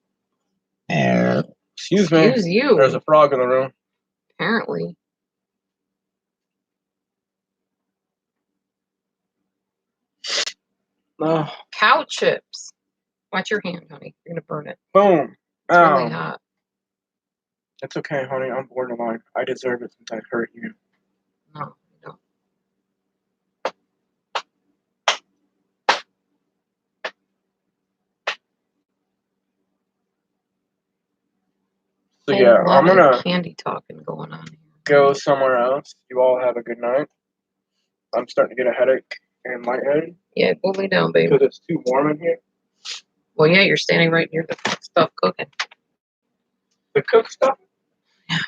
Excuse me. Excuse you. There's a frog in the room. Apparently. Oh. Cow chips. Watch your hand, honey. You're going to burn it. Boom. It's really hot. It's okay, honey. I'm borderline. I deserve it since I hurt you. No, you don't. So yeah, I'm gonna candy talking going on here. Go somewhere else. You all have a good night. I'm starting to get a headache in my head. Yeah, go lay down, baby. Because it's too warm in here. Well, yeah, you're standing right near the stuff cooking. The cook stuff? Yeah.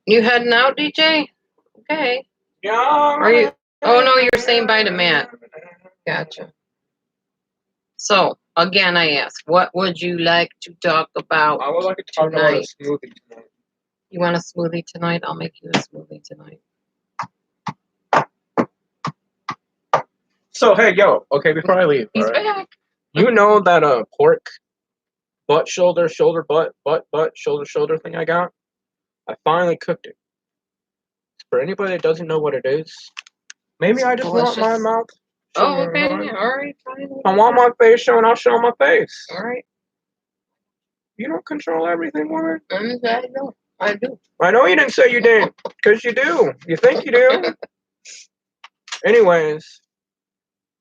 You heading out, DJ? Okay. Yeah. Are you? Oh no, you're saying bye to Matt. Gotcha. So again, I ask, what would you like to talk about? I would like to talk about a smoothie tonight. You want a smoothie tonight? I'll make you a smoothie tonight. So hey, yo, okay, before I leave, he's back. You know that pork butt shoulder shoulder thing I got? I finally cooked it. For anybody that doesn't know what it is, maybe I just want my mouth. Oh, okay, yeah, all right, fine. I want my face shown, I'll show my face. All right. You don't control everything, woman. I know. I do. I know you didn't say you did, because you do. You think you do. Anyways,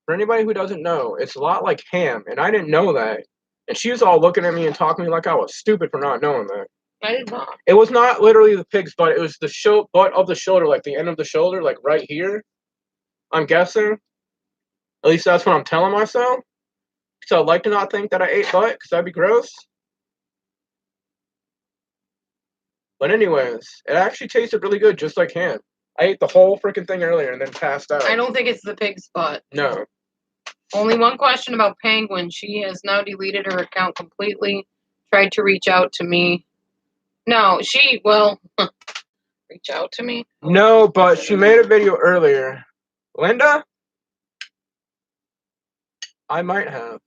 for anybody who doesn't know, it's a lot like ham, and I didn't know that. And she was all looking at me and talking to me like I was stupid for not knowing that. I did not. It was not literally the pig's butt. It was the butt of the shoulder, like the end of the shoulder, like right here. I'm guessing. At least that's what I'm telling myself. So I'd like to not think that I ate butt, because that'd be gross. But anyways, it actually tasted really good, just like ham. I ate the whole freaking thing earlier and then passed out. I don't think it's the pig's butt. No. Only one question about Penguin. She has now deleted her account completely. Tried to reach out to me. No, reach out to me? No, but she made a video earlier. Linda? I might have.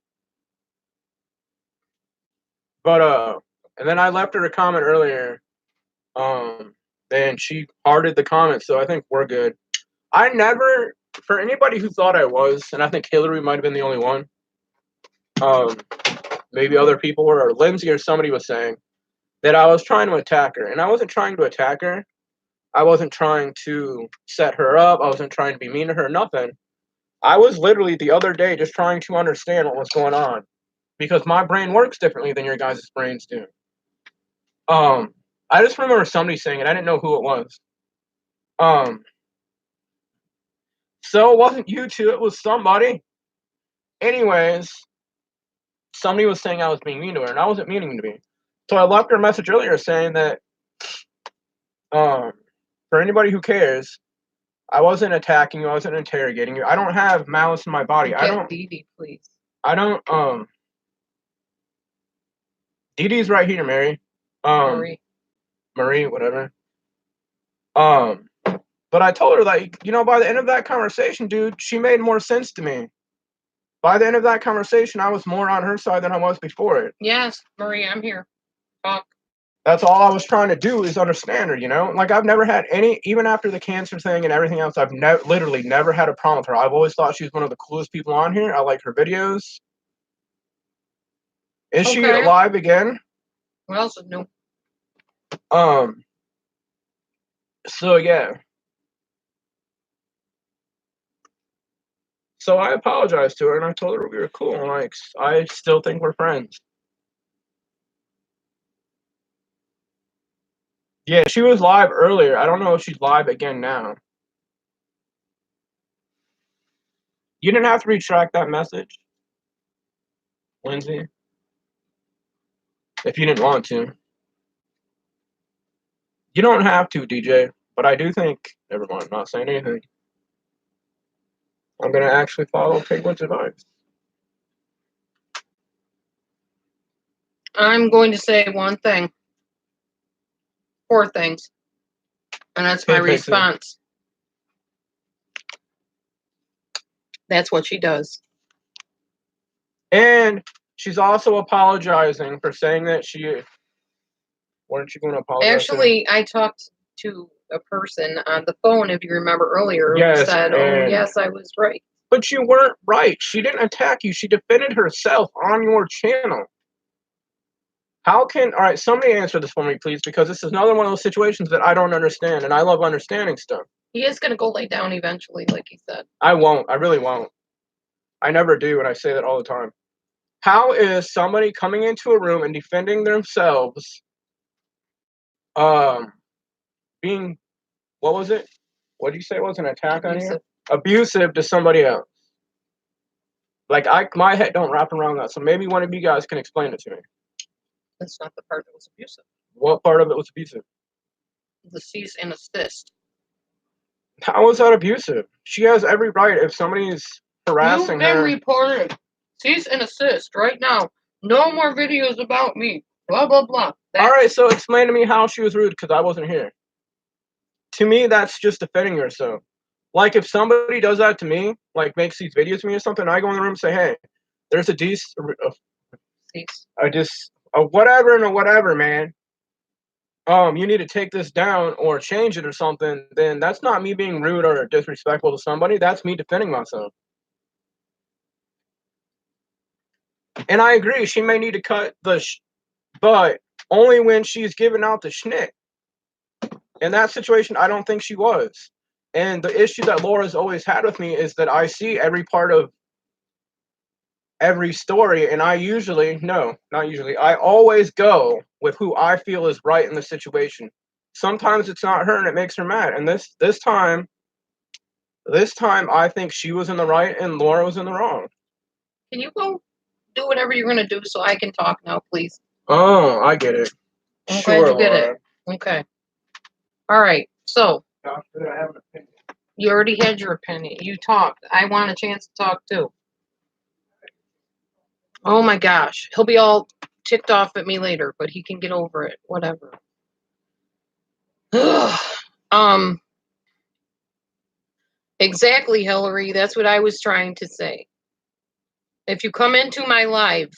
But, and then I left her a comment earlier. And she hearted the comment, so I think we're good. I never, for anybody who thought I was, and I think Hillary might have been the only one, maybe other people were, or Lindsay or somebody was saying, that I was trying to attack her. And I wasn't trying to attack her. I wasn't trying to set her up. I wasn't trying to be mean to her, nothing. I was literally the other day just trying to understand what was going on. Because my brain works differently than your guys' brains do. I just remember somebody saying it. I didn't know who it was. So it wasn't you two, it was somebody. Anyways, somebody was saying I was being mean to her, and I wasn't meaning to be. So I left her a message earlier saying that, for anybody who cares, I wasn't attacking you, I wasn't interrogating you. I don't have malice in my body. I don't. Dee Dee, please. I don't. Dee Dee's right here, Mary. Marie, whatever. But I told her that, you know, by the end of that conversation, dude, she made more sense to me. By the end of that conversation, I was more on her side than I was before it. Yes, Marie, I'm here. Talk. That's all I was trying to do is understand her, you know? Like, I've never had any, even after the cancer thing and everything else, I've literally never had a problem with her. I've always thought she was one of the coolest people on here. I like her videos. Is she Okay. alive again? What else is new? So, yeah. So I apologized to her and I told her we were cool. And, like, I still think we're friends. Yeah, she was live earlier. I don't know if she's live again now. You didn't have to retract that message, Lindsay, if you didn't want to. You don't have to, DJ, but I do think, never mind, I'm not saying anything. I'm going to actually follow Penguin's advice. I'm going to say one thing. 4 things. And that's my response. That's what she does. And she's also apologizing for saying that she... Weren't you going to apologize? Actually, I talked to a person on the phone, if you remember earlier, Yes, who said, oh, yes, I was right. But you weren't right. She didn't attack you. She defended herself on your channel. How can... All right, somebody answer this for me, please, because this is another one of those situations that I don't understand, and I love understanding stuff. He is going to go lay down eventually, like he said. I won't. I really won't. I never do, and I say that all the time. How is somebody coming into a room and defending themselves being... What was it? What did you say it was? An attack on you? Abusive to somebody else. Like, my head don't wrap around that, so maybe one of you guys can explain it to me. That's not the part that was abusive. What part of it was abusive? The cease and assist. How was that abusive? She has every right if somebody's harassing her. You've been reported. Cease and assist right now. No more videos about me. Blah, blah, blah. Alright, so explain to me how she was rude, because I wasn't here. To me, that's just defending herself. Like, if somebody does that to me, like, makes these videos to me or something, I go in the room and say, hey, there's a whatever and a whatever, man. You need to take this down or change it or something, then that's not me being rude or disrespectful to somebody. That's me defending myself. And I agree, she may need to cut the but only when she's giving out the schnick. In that situation, I don't think she was. And the issue that Laura's always had with me is that I see every part of every story, and I always go with who I feel is right in the situation. Sometimes it's not her and it makes her mad. And this time I think she was in the right and Laura was in the wrong. Can you go do whatever you're going to do so I can talk now, please? Oh, I get it. I'm sure, glad you get Laura. it. Okay. All right. So, you already had your opinion. You talked. I want a chance to talk too. Oh my gosh. He'll be all ticked off at me later, but he can get over it. Whatever. Exactly, Hillary. That's what I was trying to say. If you come into my live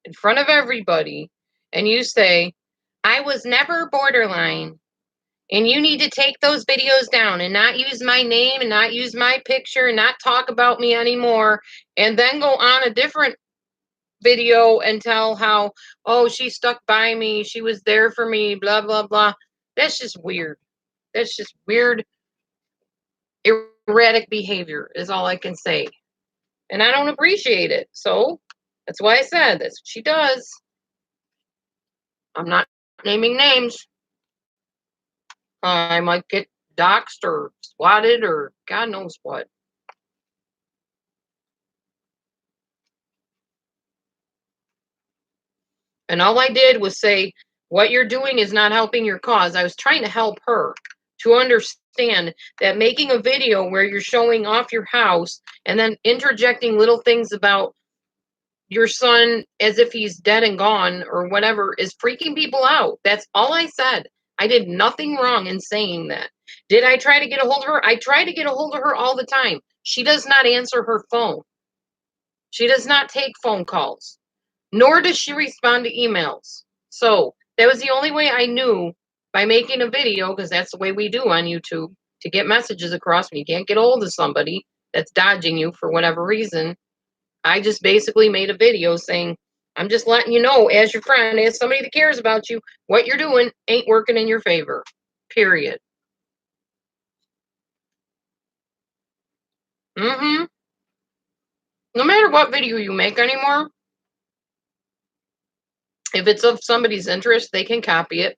in front of everybody and you say, I was never borderline, and you need to take those videos down and not use my name and not use my picture and not talk about me anymore, and then go on a different video and tell how, oh, she stuck by me, she was there for me, blah, blah, blah. That's just weird. That's just weird, erratic behavior is all I can say. And I don't appreciate it. So that's why I said that's what she does. I'm not naming names. I might get doxxed or swatted or God knows what. And all I did was say, what you're doing is not helping your cause. I was trying to help her to understand that making a video where you're showing off your house and then interjecting little things about your son as if he's dead and gone or whatever is freaking people out. That's all I said. I did nothing wrong in saying that. Did I try to get a hold of her? I try to get a hold of her all the time. She does not answer her phone. She does not take phone calls, nor does she respond to emails. So that was the only way I knew by making a video, because that's the way we do on YouTube, to get messages across when you can't get a hold of somebody that's dodging you for whatever reason. I just basically made a video saying, I'm just letting you know, as your friend, as somebody that cares about you, what you're doing ain't working in your favor. Period. No matter what video you make anymore, if it's of somebody's interest, they can copy it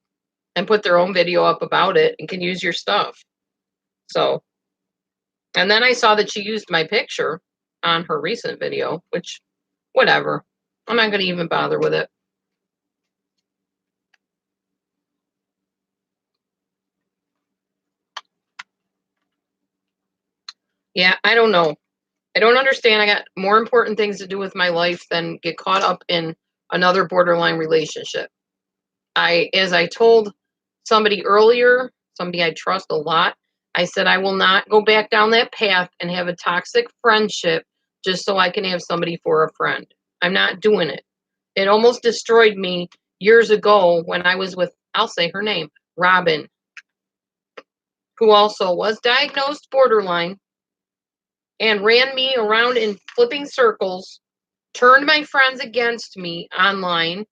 and put their own video up about it and can use your stuff. So, and then I saw that she used my picture on her recent video, which, whatever. I'm not going to even bother with it. Yeah, I don't know. I don't understand. I got more important things to do with my life than get caught up in another borderline relationship. As I told somebody earlier, somebody I trust a lot, I said I will not go back down that path and have a toxic friendship just so I can have somebody for a friend. I'm not doing it. It almost destroyed me years ago when I was with, I'll say her name, Robin, who also was diagnosed borderline and ran me around in flipping circles, turned my friends against me online,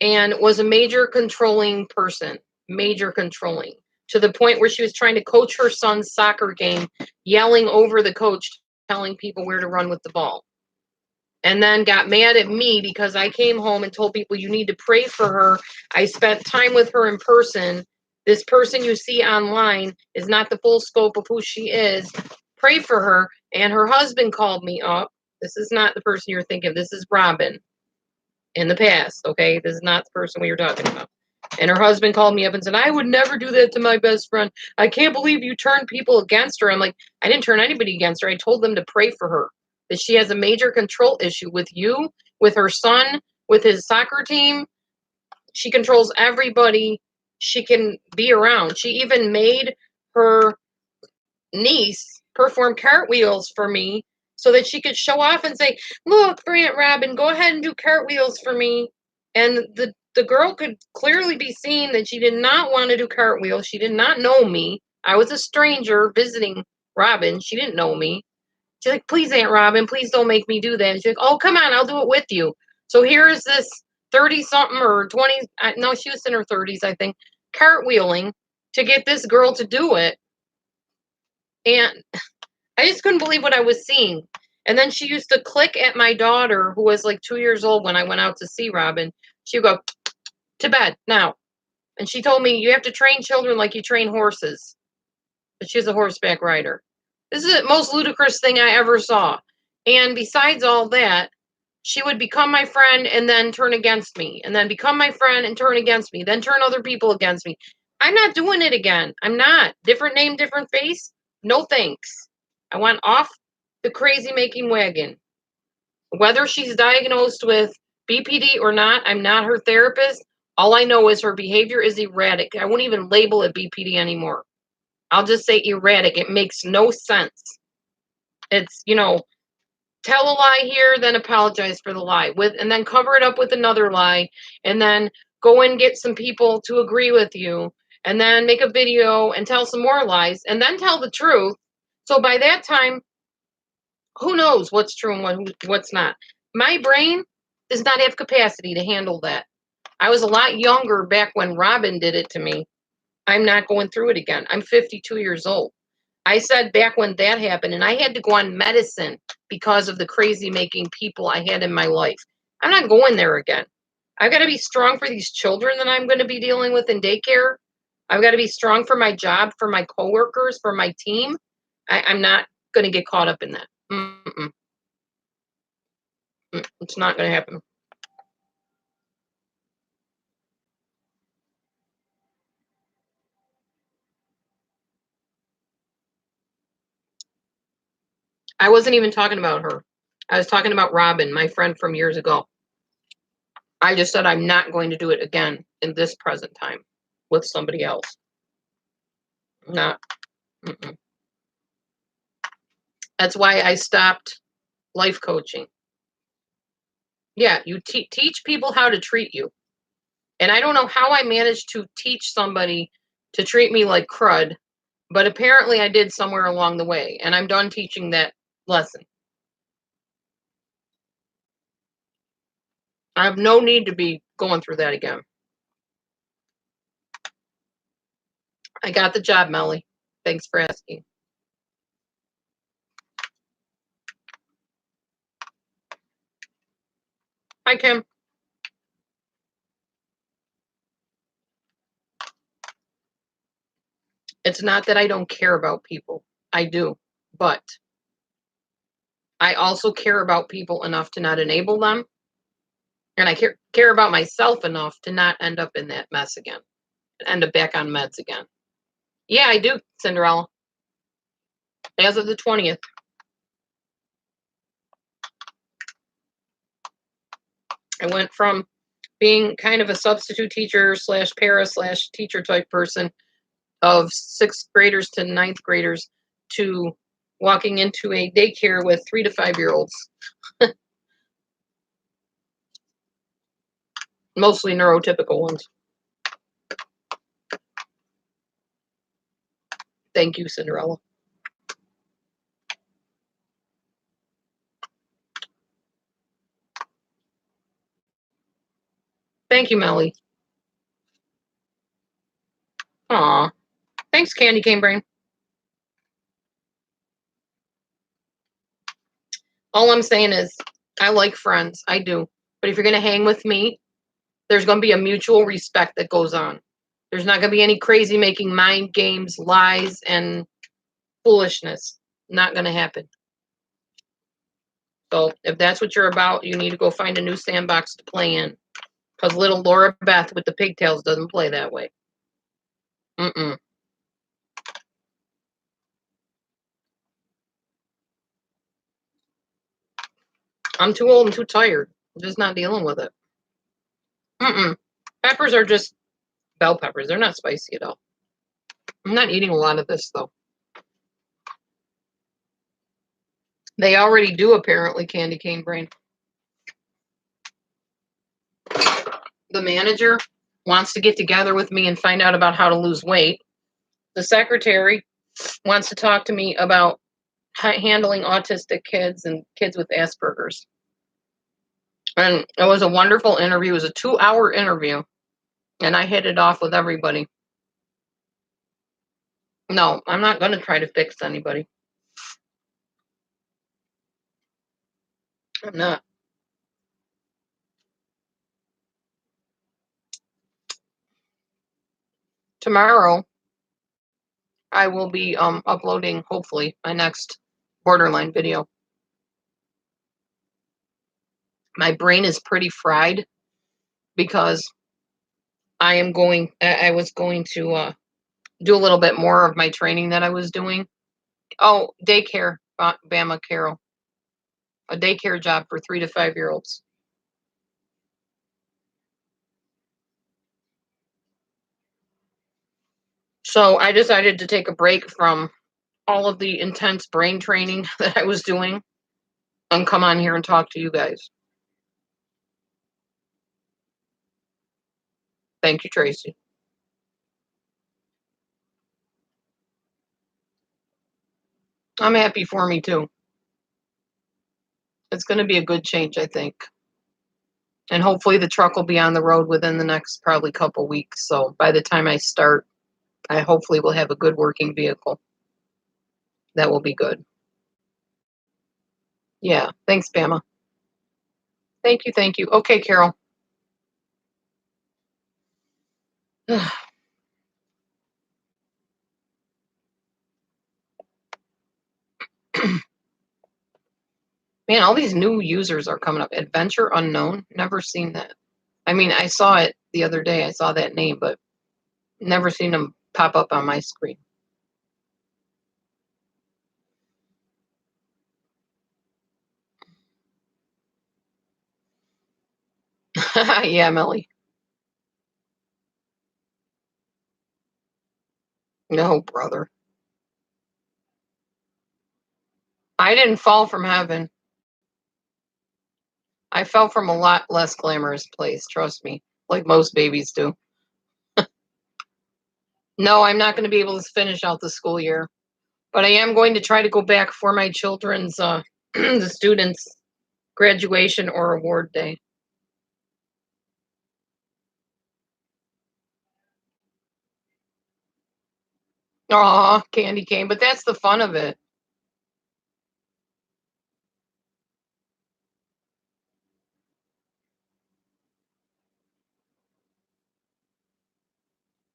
and was a major controlling person, major controlling, to the point where she was trying to coach her son's soccer game, yelling over the coach, telling people where to run with the ball. And then got mad at me because I came home and told people, you need to pray for her. I spent time with her in person. This person you see online is not the full scope of who she is. Pray for her. And her husband called me up. This is not the person you're thinking of. This is Robin in the past, okay? This is not the person we were talking about. And her husband called me up and said, I would never do that to my best friend. I can't believe you turned people against her. I'm like, I didn't turn anybody against her. I told them to pray for her, that she has a major control issue with you, with her son, with his soccer team. She controls everybody she can be around. She even made her niece perform cartwheels for me so that she could show off and say, look, Aunt Robin, go ahead and do cartwheels for me. And the girl could clearly be seen that she did not want to do cartwheels. She did not know me. I was a stranger visiting Robin. She didn't know me. She's like, please, Aunt Robin, please don't make me do that. And she's like, oh, come on, I'll do it with you. So here is this 30-something or 20, no, she was in her 30s, I think, cartwheeling to get this girl to do it. And I just couldn't believe what I was seeing. And then she used to click at my daughter, who was like 2 years old when I went out to see Robin. She would go, to bed now. And she told me, you have to train children like you train horses. But she's a horseback rider. This is the most ludicrous thing I ever saw. And besides all that, she would become my friend and then turn against me. And then become my friend and turn against me. Then turn other people against me. I'm not doing it again. I'm not. Different name, different face? No thanks. I went off the crazy making wagon. Whether she's diagnosed with BPD or not, I'm not her therapist. All I know is her behavior is erratic. I won't even label it BPD anymore. I'll just say erratic. It makes no sense. It's, tell a lie here, then apologize for the lie, and then cover it up with another lie, and then go and get some people to agree with you, and then make a video and tell some more lies, and then tell the truth. So by that time, who knows what's true and what's not? My brain does not have capacity to handle that. I was a lot younger back when Robin did it to me. I'm not going through it again. I'm 52 years old. I said back when that happened, and I had to go on medicine because of the crazy making people I had in my life. I'm not going there again. I've got to be strong for these children that I'm going to be dealing with in daycare. I've got to be strong for my job, for my coworkers, for my team. I'm not going to get caught up in that. It's not going to happen. I wasn't even talking about her. I was talking about Robin, my friend from years ago. I just said I'm not going to do it again in this present time with somebody else. Not. That's why I stopped life coaching. Yeah, you teach people how to treat you. And I don't know how I managed to teach somebody to treat me like crud, but apparently I did somewhere along the way, and I'm done teaching that lesson. I have no need to be going through that again. I got the job, Melly. Thanks for asking. Hi, Kim. It's not that I don't care about people. I do. But I also care about people enough to not enable them. And I care about myself enough to not end up in that mess again. End up back on meds again. Yeah, I do, Cinderella. As of the 20th. I went from being kind of a substitute teacher / para / teacher type person of 6th graders to 9th graders to walking into a daycare with 3 to 5-year-olds. Mostly neurotypical ones. Thank you, Cinderella. Thank you, Melly. Aw. Thanks, Candy Cane Brain. All I'm saying is I like friends. I do. But if you're going to hang with me, there's going to be a mutual respect that goes on. There's not going to be any crazy making mind games, lies, and foolishness. Not going to happen. So if that's what you're about, you need to go find a new sandbox to play in. Because little Laura Beth with the pigtails doesn't play that way. I'm too old and too tired. I'm just not dealing with it. Peppers are just bell peppers. They're not spicy at all. I'm not eating a lot of this, though. They already do, apparently, Candy Cane Brain. The manager wants to get together with me and find out about how to lose weight. The secretary wants to talk to me about handling autistic kids and kids with Asperger's. And it was a wonderful interview. It was a 2-hour interview. And I hit it off with everybody. No, I'm not going to try to fix anybody. I'm not. Tomorrow, I will be uploading, hopefully, my next borderline video. My brain is pretty fried because I was going to do a little bit more of my training that I was doing. Oh, daycare, Bama Carol. A daycare job for 3 to 5-year-olds. So I decided to take a break from all of the intense brain training that I was doing and come on here and talk to you guys. Thank you, Tracy. I'm happy for me, too. It's going to be a good change, I think. And hopefully the truck will be on the road within the next probably couple weeks. So by the time I start I hopefully will have a good working vehicle. That will be good. Yeah. Thanks, Bama. Thank you. Thank you. Okay, Carol. Man, all these new users are coming up. Adventure Unknown. Never seen that. I mean, I saw it the other day. I saw that name, but never seen them pop up on my screen. Yeah, Melly. No, brother. I didn't fall from heaven. I fell from a lot less glamorous place, trust me, like most babies do. No, I'm not going to be able to finish out the school year, but I am going to try to go back for my children's, the students' graduation or award day. Aw, candy cane, but that's the fun of it.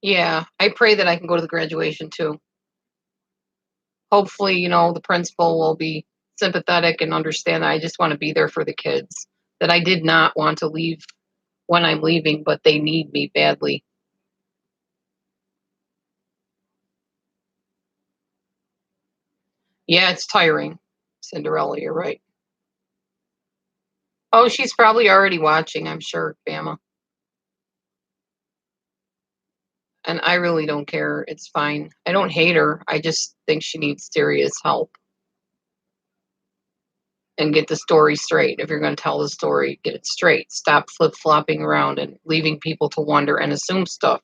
Yeah, I pray that I can go to the graduation too. Hopefully, the principal will be sympathetic and understand that I just want to be there for the kids, that I did not want to leave when I'm leaving, but they need me badly. Yeah, it's tiring. Cinderella, you're right. Oh, she's probably already watching, I'm sure, Bama. And I really don't care. It's fine. I don't hate her. I just think she needs serious help. And get the story straight. If you're going to tell the story, get it straight. Stop flip-flopping around and leaving people to wonder and assume stuff.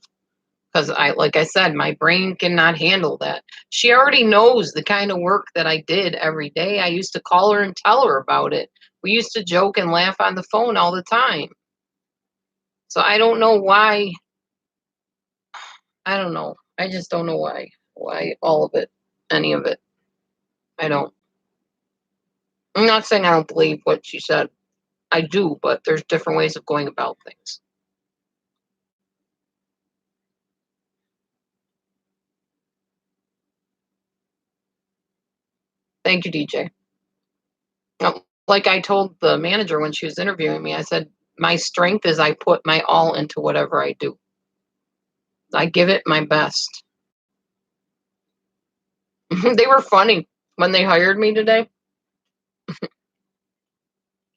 Because like I said, my brain cannot handle that. She already knows the kind of work that I did every day. I used to call her and tell her about it. We used to joke and laugh on the phone all the time. So I don't know why. I don't know. I just don't know why. Why all of it. Any of it. I don't. I'm not saying I don't believe what she said. I do, but there's different ways of going about things. Thank you, DJ. Like I told the manager when she was interviewing me, I said, my strength is I put my all into whatever I do. I give it my best. They were funny when they hired me today.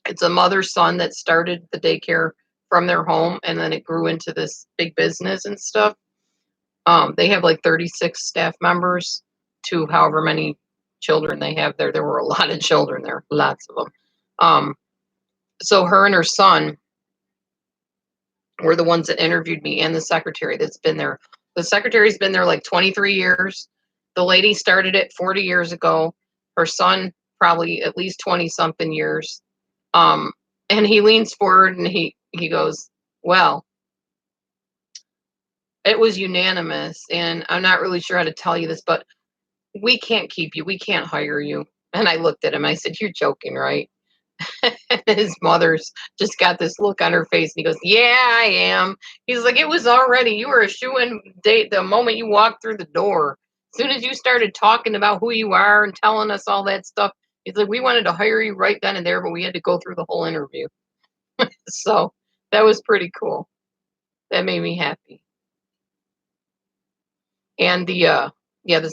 It's a mother son that started the daycare from their home, and then it grew into this big business and stuff. They have like 36 staff members to however many children they have there. There were a lot of children there, lots of them. So her and her son were the ones that interviewed me, and the secretary that's been there. The secretary's been there like 23 years. The lady started it 40 years ago. Her son probably at least 20 something years. And he leans forward and he goes, well, it was unanimous, and I'm not really sure how to tell you this, but we can't keep you. We can't hire you. And I looked at him. I said, you're joking, right? His mother's just got this look on her face, and he goes, yeah, I am. He's like, it was already, you were a shoo-in date the moment you walked through the door. As soon as you started talking about who you are and telling us all that stuff, he's like, we wanted to hire you right then and there, but we had to go through the whole interview. So that was pretty cool. That made me happy. And the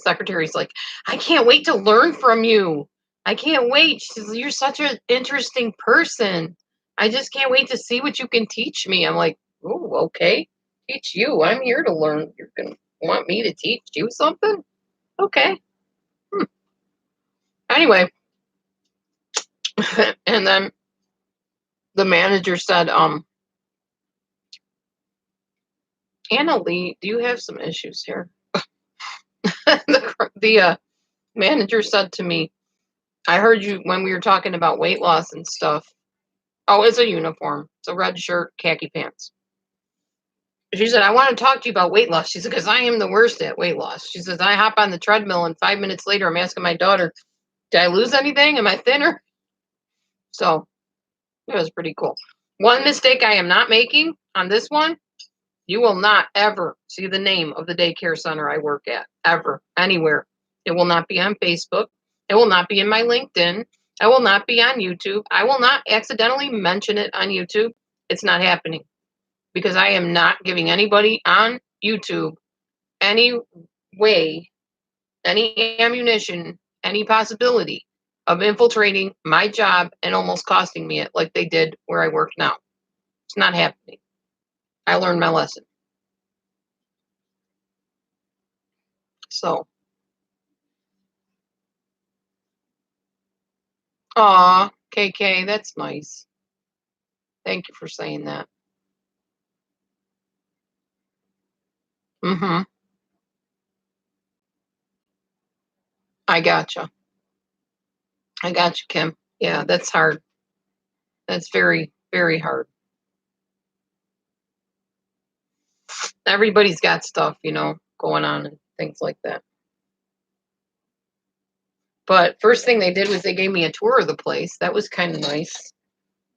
secretary's like, I can't wait to learn from you. I can't wait. She says, you're such an interesting person. I just can't wait to see what you can teach me. I'm like, oh, okay. Teach you. I'm here to learn. You're going to want me to teach you something? Okay. Anyway, and then the manager said, Anna Lee, do you have some issues here? The manager said to me, I heard you when we were talking about weight loss and stuff. Oh, it's a uniform. It's a red shirt, khaki pants. She said, I want to talk to you about weight loss. She said, because I am the worst at weight loss. She says, I hop on the treadmill and 5 minutes later, I'm asking my daughter, did I lose anything? Am I thinner? So it was pretty cool. One mistake I am not making on this one, you will not ever see the name of the daycare center I work at, ever, anywhere. It will not be on Facebook. It will not be in my LinkedIn. It will not be on YouTube. I will not accidentally mention it on YouTube. It's not happening because I am not giving anybody on YouTube any way, any ammunition, any possibility of infiltrating my job and almost costing me it like they did where I work now. It's not happening. I learned my lesson. So, aw, KK, that's nice. Thank you for saying that. Mm-hmm. I gotcha. I gotcha, Kim. Yeah, that's hard. That's very, very hard. Everybody's got stuff, going on and things like that. But first thing they did was they gave me a tour of the place. That was kind of nice.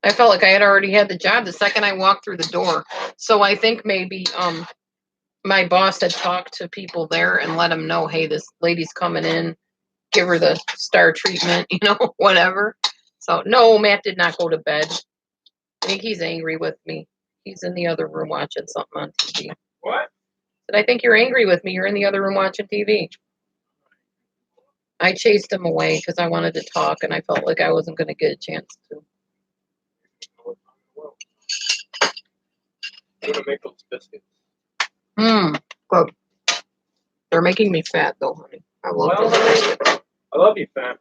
I felt like I had already had the job the second I walked through the door. So I think maybe my boss had talked to people there and let them know, hey, this lady's coming in, give her the star treatment, whatever. So no, Matt did not go to bed. I think he's angry with me. He's in the other room watching something on TV. What? But I think you're angry with me. You're in the other room watching TV. I chased him away because I wanted to talk and I felt like I wasn't going to get a chance to. I'm gonna make those biscuits. Good. They're making me fat though, honey. I love Well, those biscuits. I love you, fam.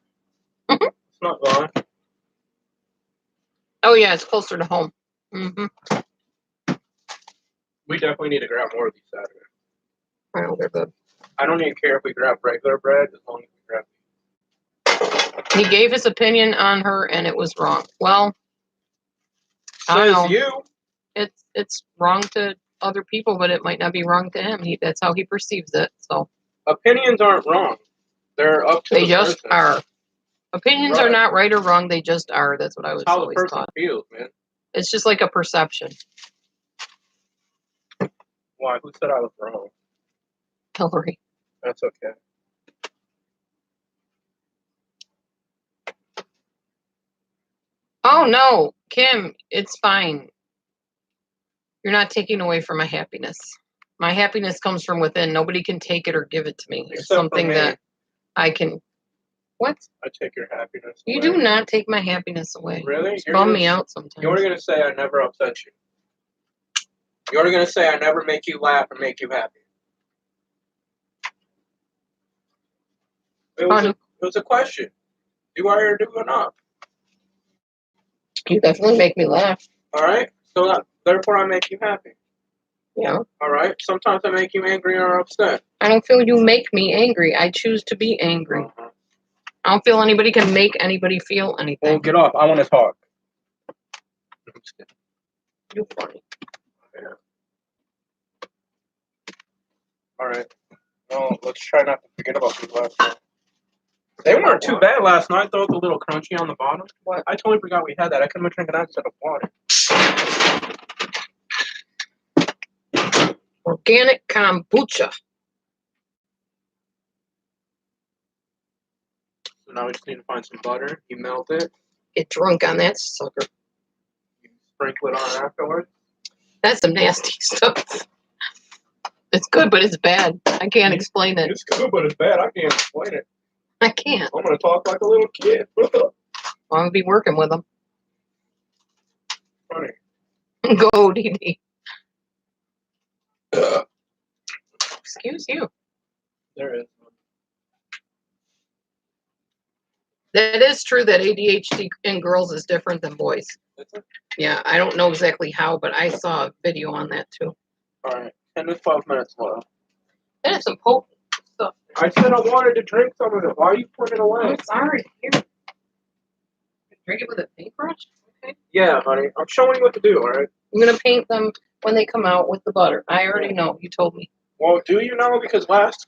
It's not gone. Oh yeah, it's closer to home. We definitely need to grab more of these Saturday. I know they're good. I don't even care if we grab regular bread as long as we grab these. He gave his opinion on her and it was wrong. Well, I don't know. Says you. It's wrong to other people, but it might not be wrong to him. That's how he perceives it. So Opinions aren't wrong. They're up to they the just person. are. Opinions are Right. not right or wrong. They just are. That's what I was That's how the always person taught. feels, man. It's just like a perception. Why? Who said I was wrong? Hillary. That's okay. Oh no, Kim, it's fine. You're not taking away from my happiness. My happiness comes from within. Nobody can take it or give it to me. It's Except for something me. that I can. What? I take your happiness You away. do not take my happiness away. Really? Just bum me out sometimes. You're going to say I never upset you. You're going to say I never make you laugh or make you happy. It was a question. Do I or do I not? You definitely make me laugh. All right? So therefore I make you happy. Yeah. All right? Sometimes I make you angry or upset. I don't feel you make me angry. I choose to be angry. Uh-huh. I don't feel anybody can make anybody feel anything. Well, get off. I want to talk. You're funny. Yeah. All right. Well, let's try not to forget about these last night. They weren't too bad last night, though. It's a little crunchy on the bottom. What? I totally forgot we had that. I could have been drinking that instead of water. Organic kombucha. So now we just need to find some butter. You melt it. Get drunk on that sucker. You sprinkle it on afterwards. That's some nasty stuff. It's good, but it's bad. I can't explain it. It's good, but it's bad. I can't explain it. I can't. I'm going to talk like a little kid. I'm going to be working with them. Funny. Go, Dee. Excuse you. There is. That is true that ADHD in girls is different than boys. Is it? Yeah, I don't know exactly how, but I saw a video on that too. All right. 10 to 12 minutes left. That is some potent stuff. I said I wanted to drink some of it. Why are you putting it away? I'm sorry. Here. Drink it with a paintbrush? Okay. Yeah, honey. I'm showing you what to do, all right? I'm going to paint them when they come out with the butter. I already know. You told me. Well, do you know? Because last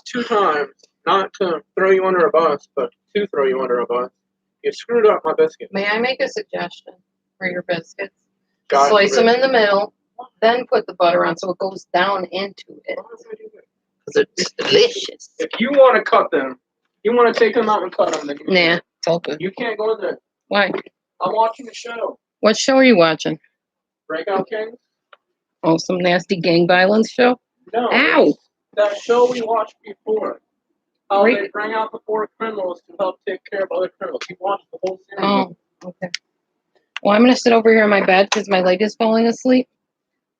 2 times, not to throw you under a bus, but to throw you under a bus, you screwed up my biscuit. May I make a suggestion for your biscuits? God Slice them forbid. in the middle, then put the butter on so it goes down into it. Because it's delicious. If you want to cut them, you want to take them out and cut them, then you Nah, it's all good. You can't go in there. Why? I'm watching the show. What show are you watching? Breakout Kings? Oh, some nasty gang violence show? No. Ow! That show we watched before. How Right. they bring out the 4 criminals to help take care of other criminals. You watched the whole series. Oh, okay. Well, I'm going to sit over here on my bed because my leg is falling asleep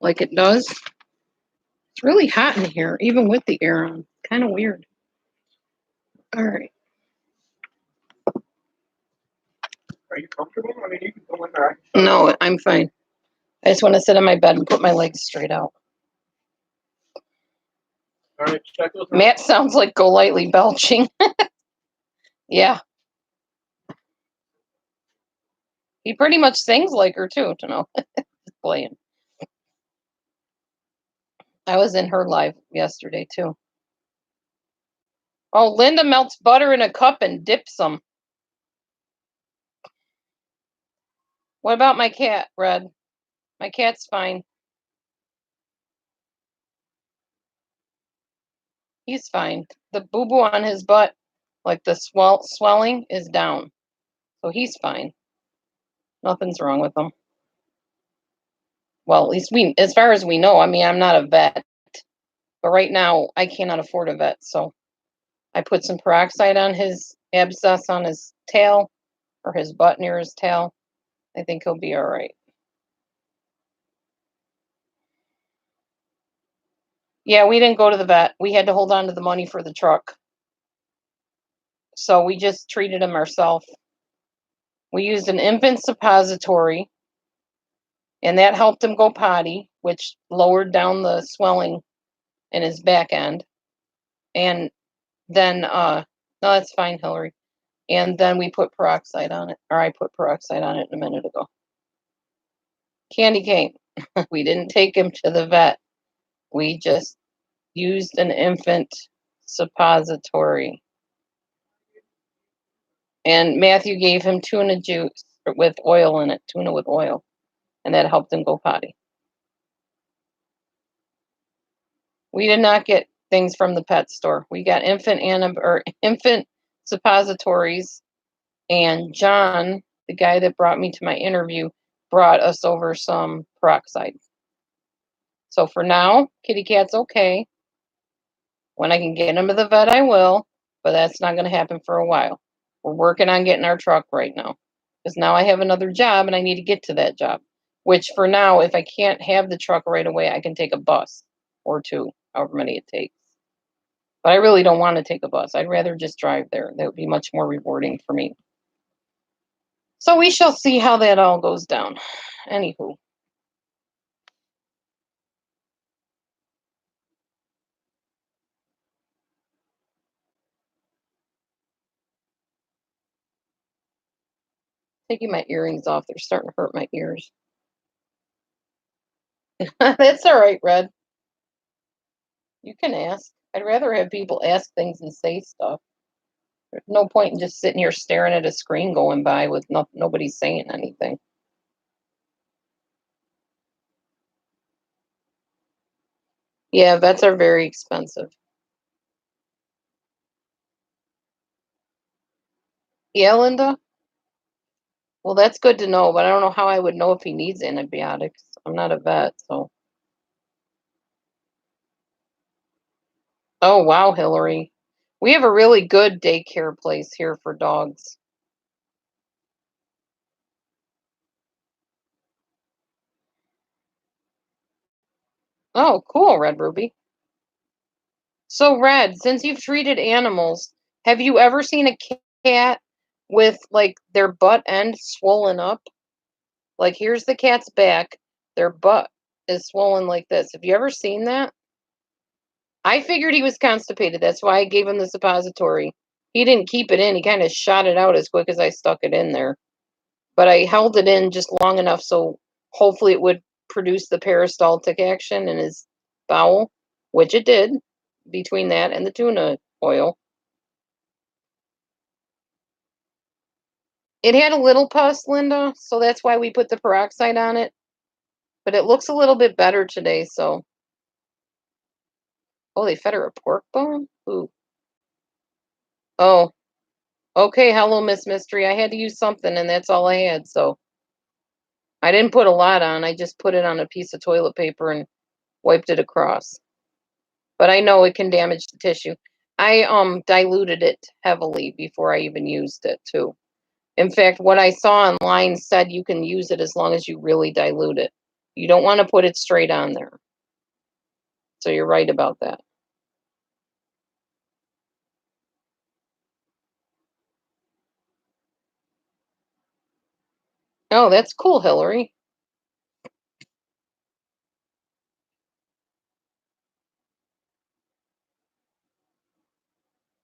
like it does. It's really hot in here, even with the air on. Kind of weird. All right. Are you comfortable? I mean, you can go in there. No, I'm fine. I just want to sit on my bed and put my legs straight out. All right, check those out. Matt sounds like Golightly belching. Yeah. He pretty much sings like her, too, to know. Just playing. I was in her live yesterday, too. Oh, Linda melts butter in a cup and dips them. What about my cat, Red? My cat's fine. He's fine. The boo-boo on his butt, like the swelling, is down. So he's fine. Nothing's wrong with him. Well, at least as far as we know. I mean, I'm not a vet. But right now, I cannot afford a vet. So I put some peroxide on his abscess on his tail, or his butt near his tail. I think he'll be all right. Yeah, we didn't go to the vet. We had to hold on to the money for the truck. So we just treated him ourselves. We used an infant suppository, and that helped him go potty, which lowered down the swelling in his back end. And then, no, that's fine, Hillary. And then we put peroxide on it, or I put peroxide on it a minute ago. Candy cane. We didn't take him to the vet. We just used an infant suppository. And Matthew gave him tuna juice with oil in it, tuna with oil. And that helped him go potty. We did not get things from the pet store. We got infant suppositories, and John, the guy that brought me to my interview, brought us over some peroxide. So for now, kitty cat's okay. When I can get him to the vet, I will, but that's not going to happen for a while. We're working on getting our truck right now, because now I have another job and I need to get to that job. Which for now, if I can't have the truck right away, I can take a bus or two, however many it takes. But I really don't want to take a bus. I'd rather just drive there. That would be much more rewarding for me. So we shall see how that all goes down. Anywho. Taking my earrings off. They're starting to hurt my ears. That's all right, Red. You can ask. I'd rather have people ask things and say stuff. There's no point in just sitting here staring at a screen going by with nobody saying anything. Yeah, vets are very expensive. Yeah, Linda? Well, that's good to know, but I don't know how I would know if he needs antibiotics. I'm not a vet, so. Oh, wow, Hillary. We have a really good daycare place here for dogs. Oh, cool, Red Ruby. So, Red, since you've treated animals, have you ever seen a cat with like their butt end swollen up? Like, here's the cat's back, their butt is swollen like this. Have you ever seen that? I figured he was constipated. That's why I gave him the suppository. He didn't keep it in. He kind of shot it out as quick as I stuck it in there. But I held it in just long enough so hopefully it would produce the peristaltic action in his bowel, which it did, between that and the tuna oil. It had a little pus, Linda, so that's why we put the peroxide on it. But it looks a little bit better today, so. Oh, they fed her a pork bone? Ooh. Oh. Okay, hello, Miss Mystery. I had to use something, and that's all I had, so. I didn't put a lot on. I just put it on a piece of toilet paper and wiped it across. But I know it can damage the tissue. I diluted it heavily before I even used it, too. In fact, what I saw online said you can use it as long as you really dilute it. You don't want to put it straight on there. So you're right about that. Oh, that's cool, Hillary.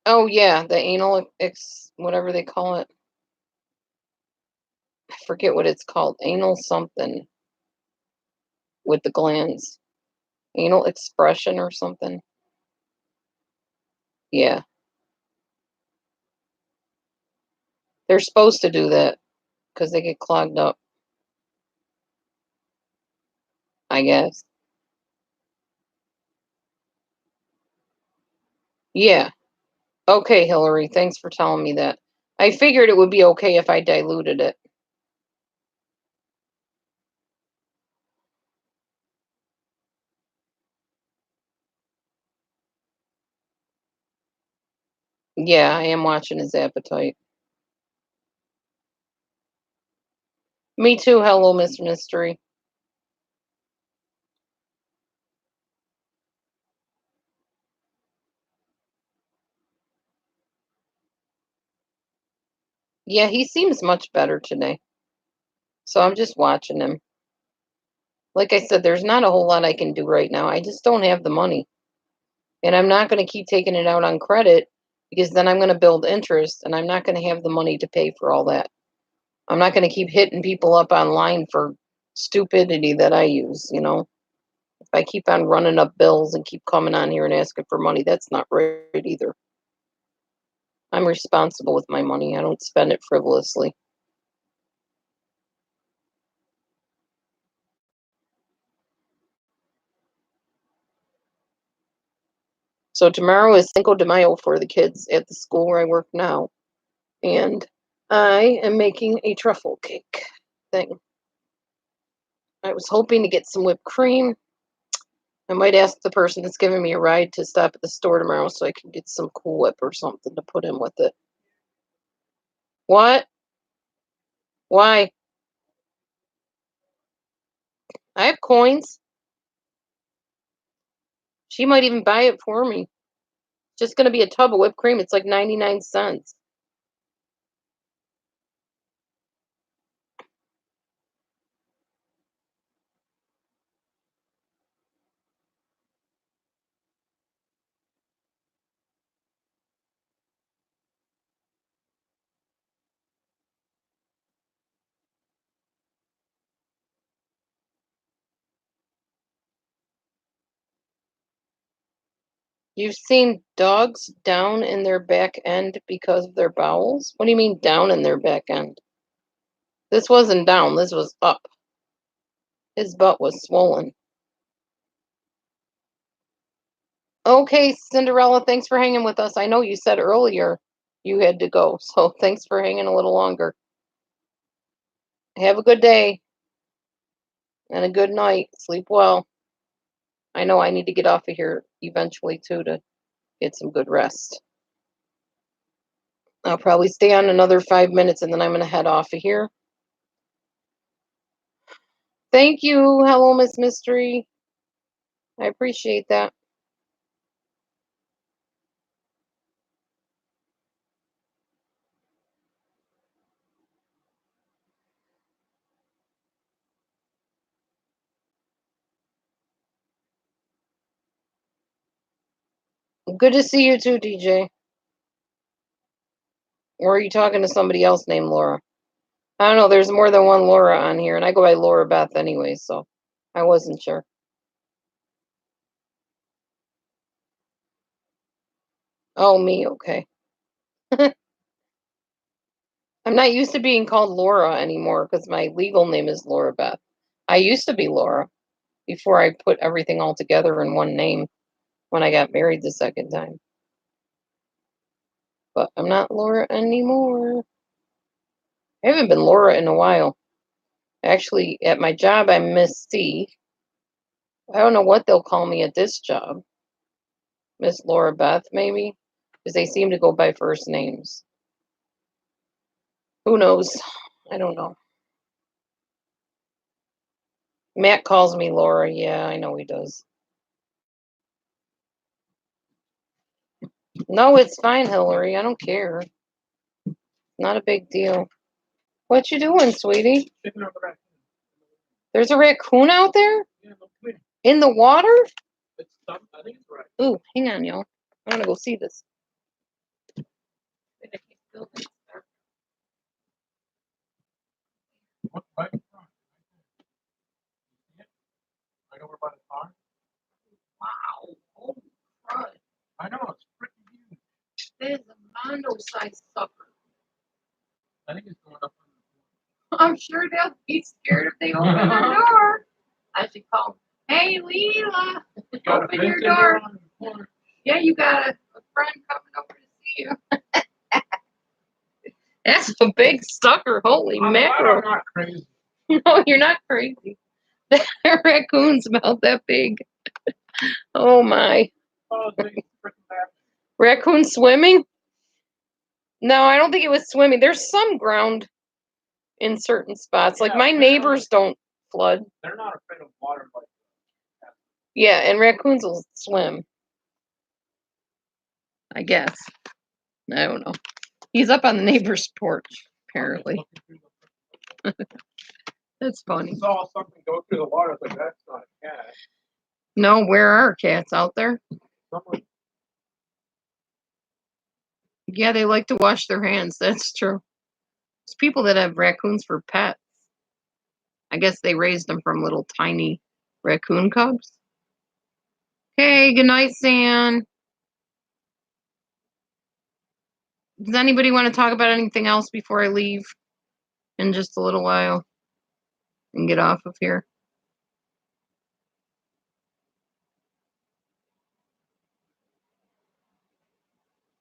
Oh, yeah, the anal whatever they call it. I forget what it's called. Anal something with the glands. Anal expression or something. Yeah. They're supposed to do that because they get clogged up, I guess. Yeah. Okay, Hillary, thanks for telling me that. I figured it would be okay if I diluted it. Yeah, I am watching his appetite. Me too. Hello, Miss Mystery. Yeah, he seems much better today. So I'm just watching him. Like I said, there's not a whole lot I can do right now. I just don't have the money. And I'm not going to keep taking it out on credit because then I'm going to build interest and I'm not going to have the money to pay for all that. I'm not going to keep hitting people up online for stupidity that I use, you know. If I keep on running up bills and keep coming on here and asking for money, that's not right either. I'm responsible with my money. I don't spend it frivolously. So tomorrow is Cinco de Mayo for the kids at the school where I work now. And I am making a truffle cake thing. I was hoping to get some whipped cream. I might ask the person that's giving me a ride to stop at the store tomorrow so I can get some Cool Whip or something to put in with it. What? Why? I have coins. She might even buy it for me. Just going to be a tub of whipped cream. It's like 99 cents. You've seen dogs down in their back end because of their bowels? What do you mean down in their back end? This wasn't down, this was up. His butt was swollen. Okay, Cinderella, thanks for hanging with us. I know you said earlier you had to go, so thanks for hanging a little longer. Have a good day and a good night. Sleep well. I know I need to get off of here eventually too to get some good rest. I'll probably stay on another 5 minutes and then I'm going to head off of here. Thank you. Hello, Miss Mystery. I appreciate that. Good to see you too, DJ. Or are you talking to somebody else named Laura? I don't know. There's more than one Laura on here, and I go by Laura Beth anyway, so I wasn't sure. Oh, me, okay. I'm not used to being called Laura anymore because my legal name is Laura Beth. I used to be Laura before I put everything all together in one name when I got married the second time. But I'm not Laura anymore. I haven't been Laura in a while. Actually, at my job, I'm Miss C. I don't know what they'll call me at this job. Miss Laura Beth, maybe? Because they seem to go by first names. Who knows? I don't know. Matt calls me Laura. Yeah, I know he does. No, it's fine, Hillary. I don't care. Not a big deal. What you doing, sweetie? There's a raccoon out there? In the water? Ooh, hang on, y'all. I'm gonna go see this. Wow. Oh, crud. I know, it's pretty huge. That is a mondo-sized sucker. I think it's going up. I'm sure they'll be scared if they open their door. I should call them. Hey, Leela, open your door. Yeah, you got a friend coming over to see you. That's a big sucker. Holy mackerel. I'm not crazy. No, you're not crazy. That raccoon's about that big. Oh, my. Oh, it's freaking bad. Raccoon swimming? No, I don't think it was swimming. There's some ground in certain spots. Like, my neighbors don't flood. They're not afraid of water like that. Yeah, and raccoons will swim. I guess. I don't know. He's up on the neighbor's porch, apparently. That's funny. I saw something go through the water, but that's not a cat. No, where are cats out there? Someone, Yeah, they like to wash their hands. That's true. There's people that have raccoons for pets. I guess they raised them from little tiny raccoon cubs. Okay, good night, San. Does anybody want to talk about anything else before I leave in just a little while and get off of here?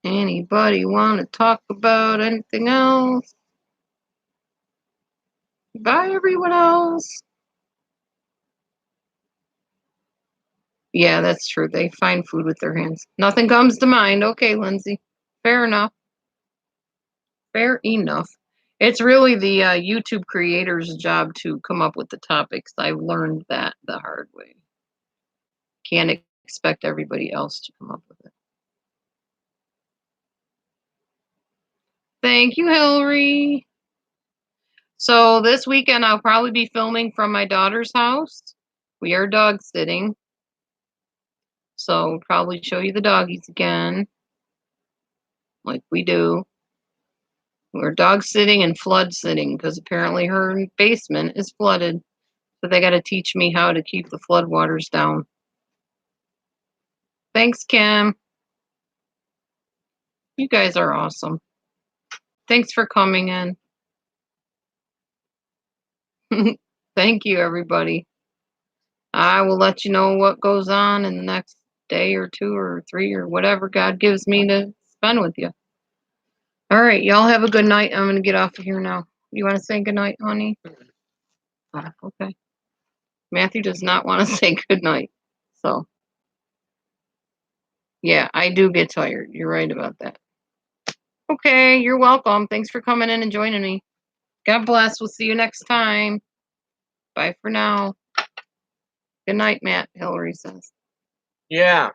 Anybody want to talk about anything else? Bye, everyone else. Yeah, that's true. They find food with their hands. Nothing comes to mind. Okay, Lindsay. Fair enough. Fair enough. It's really the YouTube creator's job to come up with the topics. I've learned that the hard way. Can't expect everybody else to come up with it. Thank you, Hillary. So this weekend I'll probably be filming from my daughter's house. We are dog sitting. So we'll probably show you the doggies again. Like we do. We're dog sitting and flood sitting because apparently her basement is flooded. So they got to teach me how to keep the flood waters down. Thanks, Kim. You guys are awesome. Thanks for coming in. Thank you, everybody. I will let you know what goes on in the next day or 2 or 3 or whatever God gives me to spend with you. All right, y'all have a good night. I'm going to get off of here now. You want to say good night, honey? Okay. Matthew does not want to say good night. So, yeah, I do get tired. You're right about that. Okay, you're welcome. Thanks for coming in and joining me. God bless. We'll see you next time. Bye for now. Good night, Matt, Hillary says. yeah.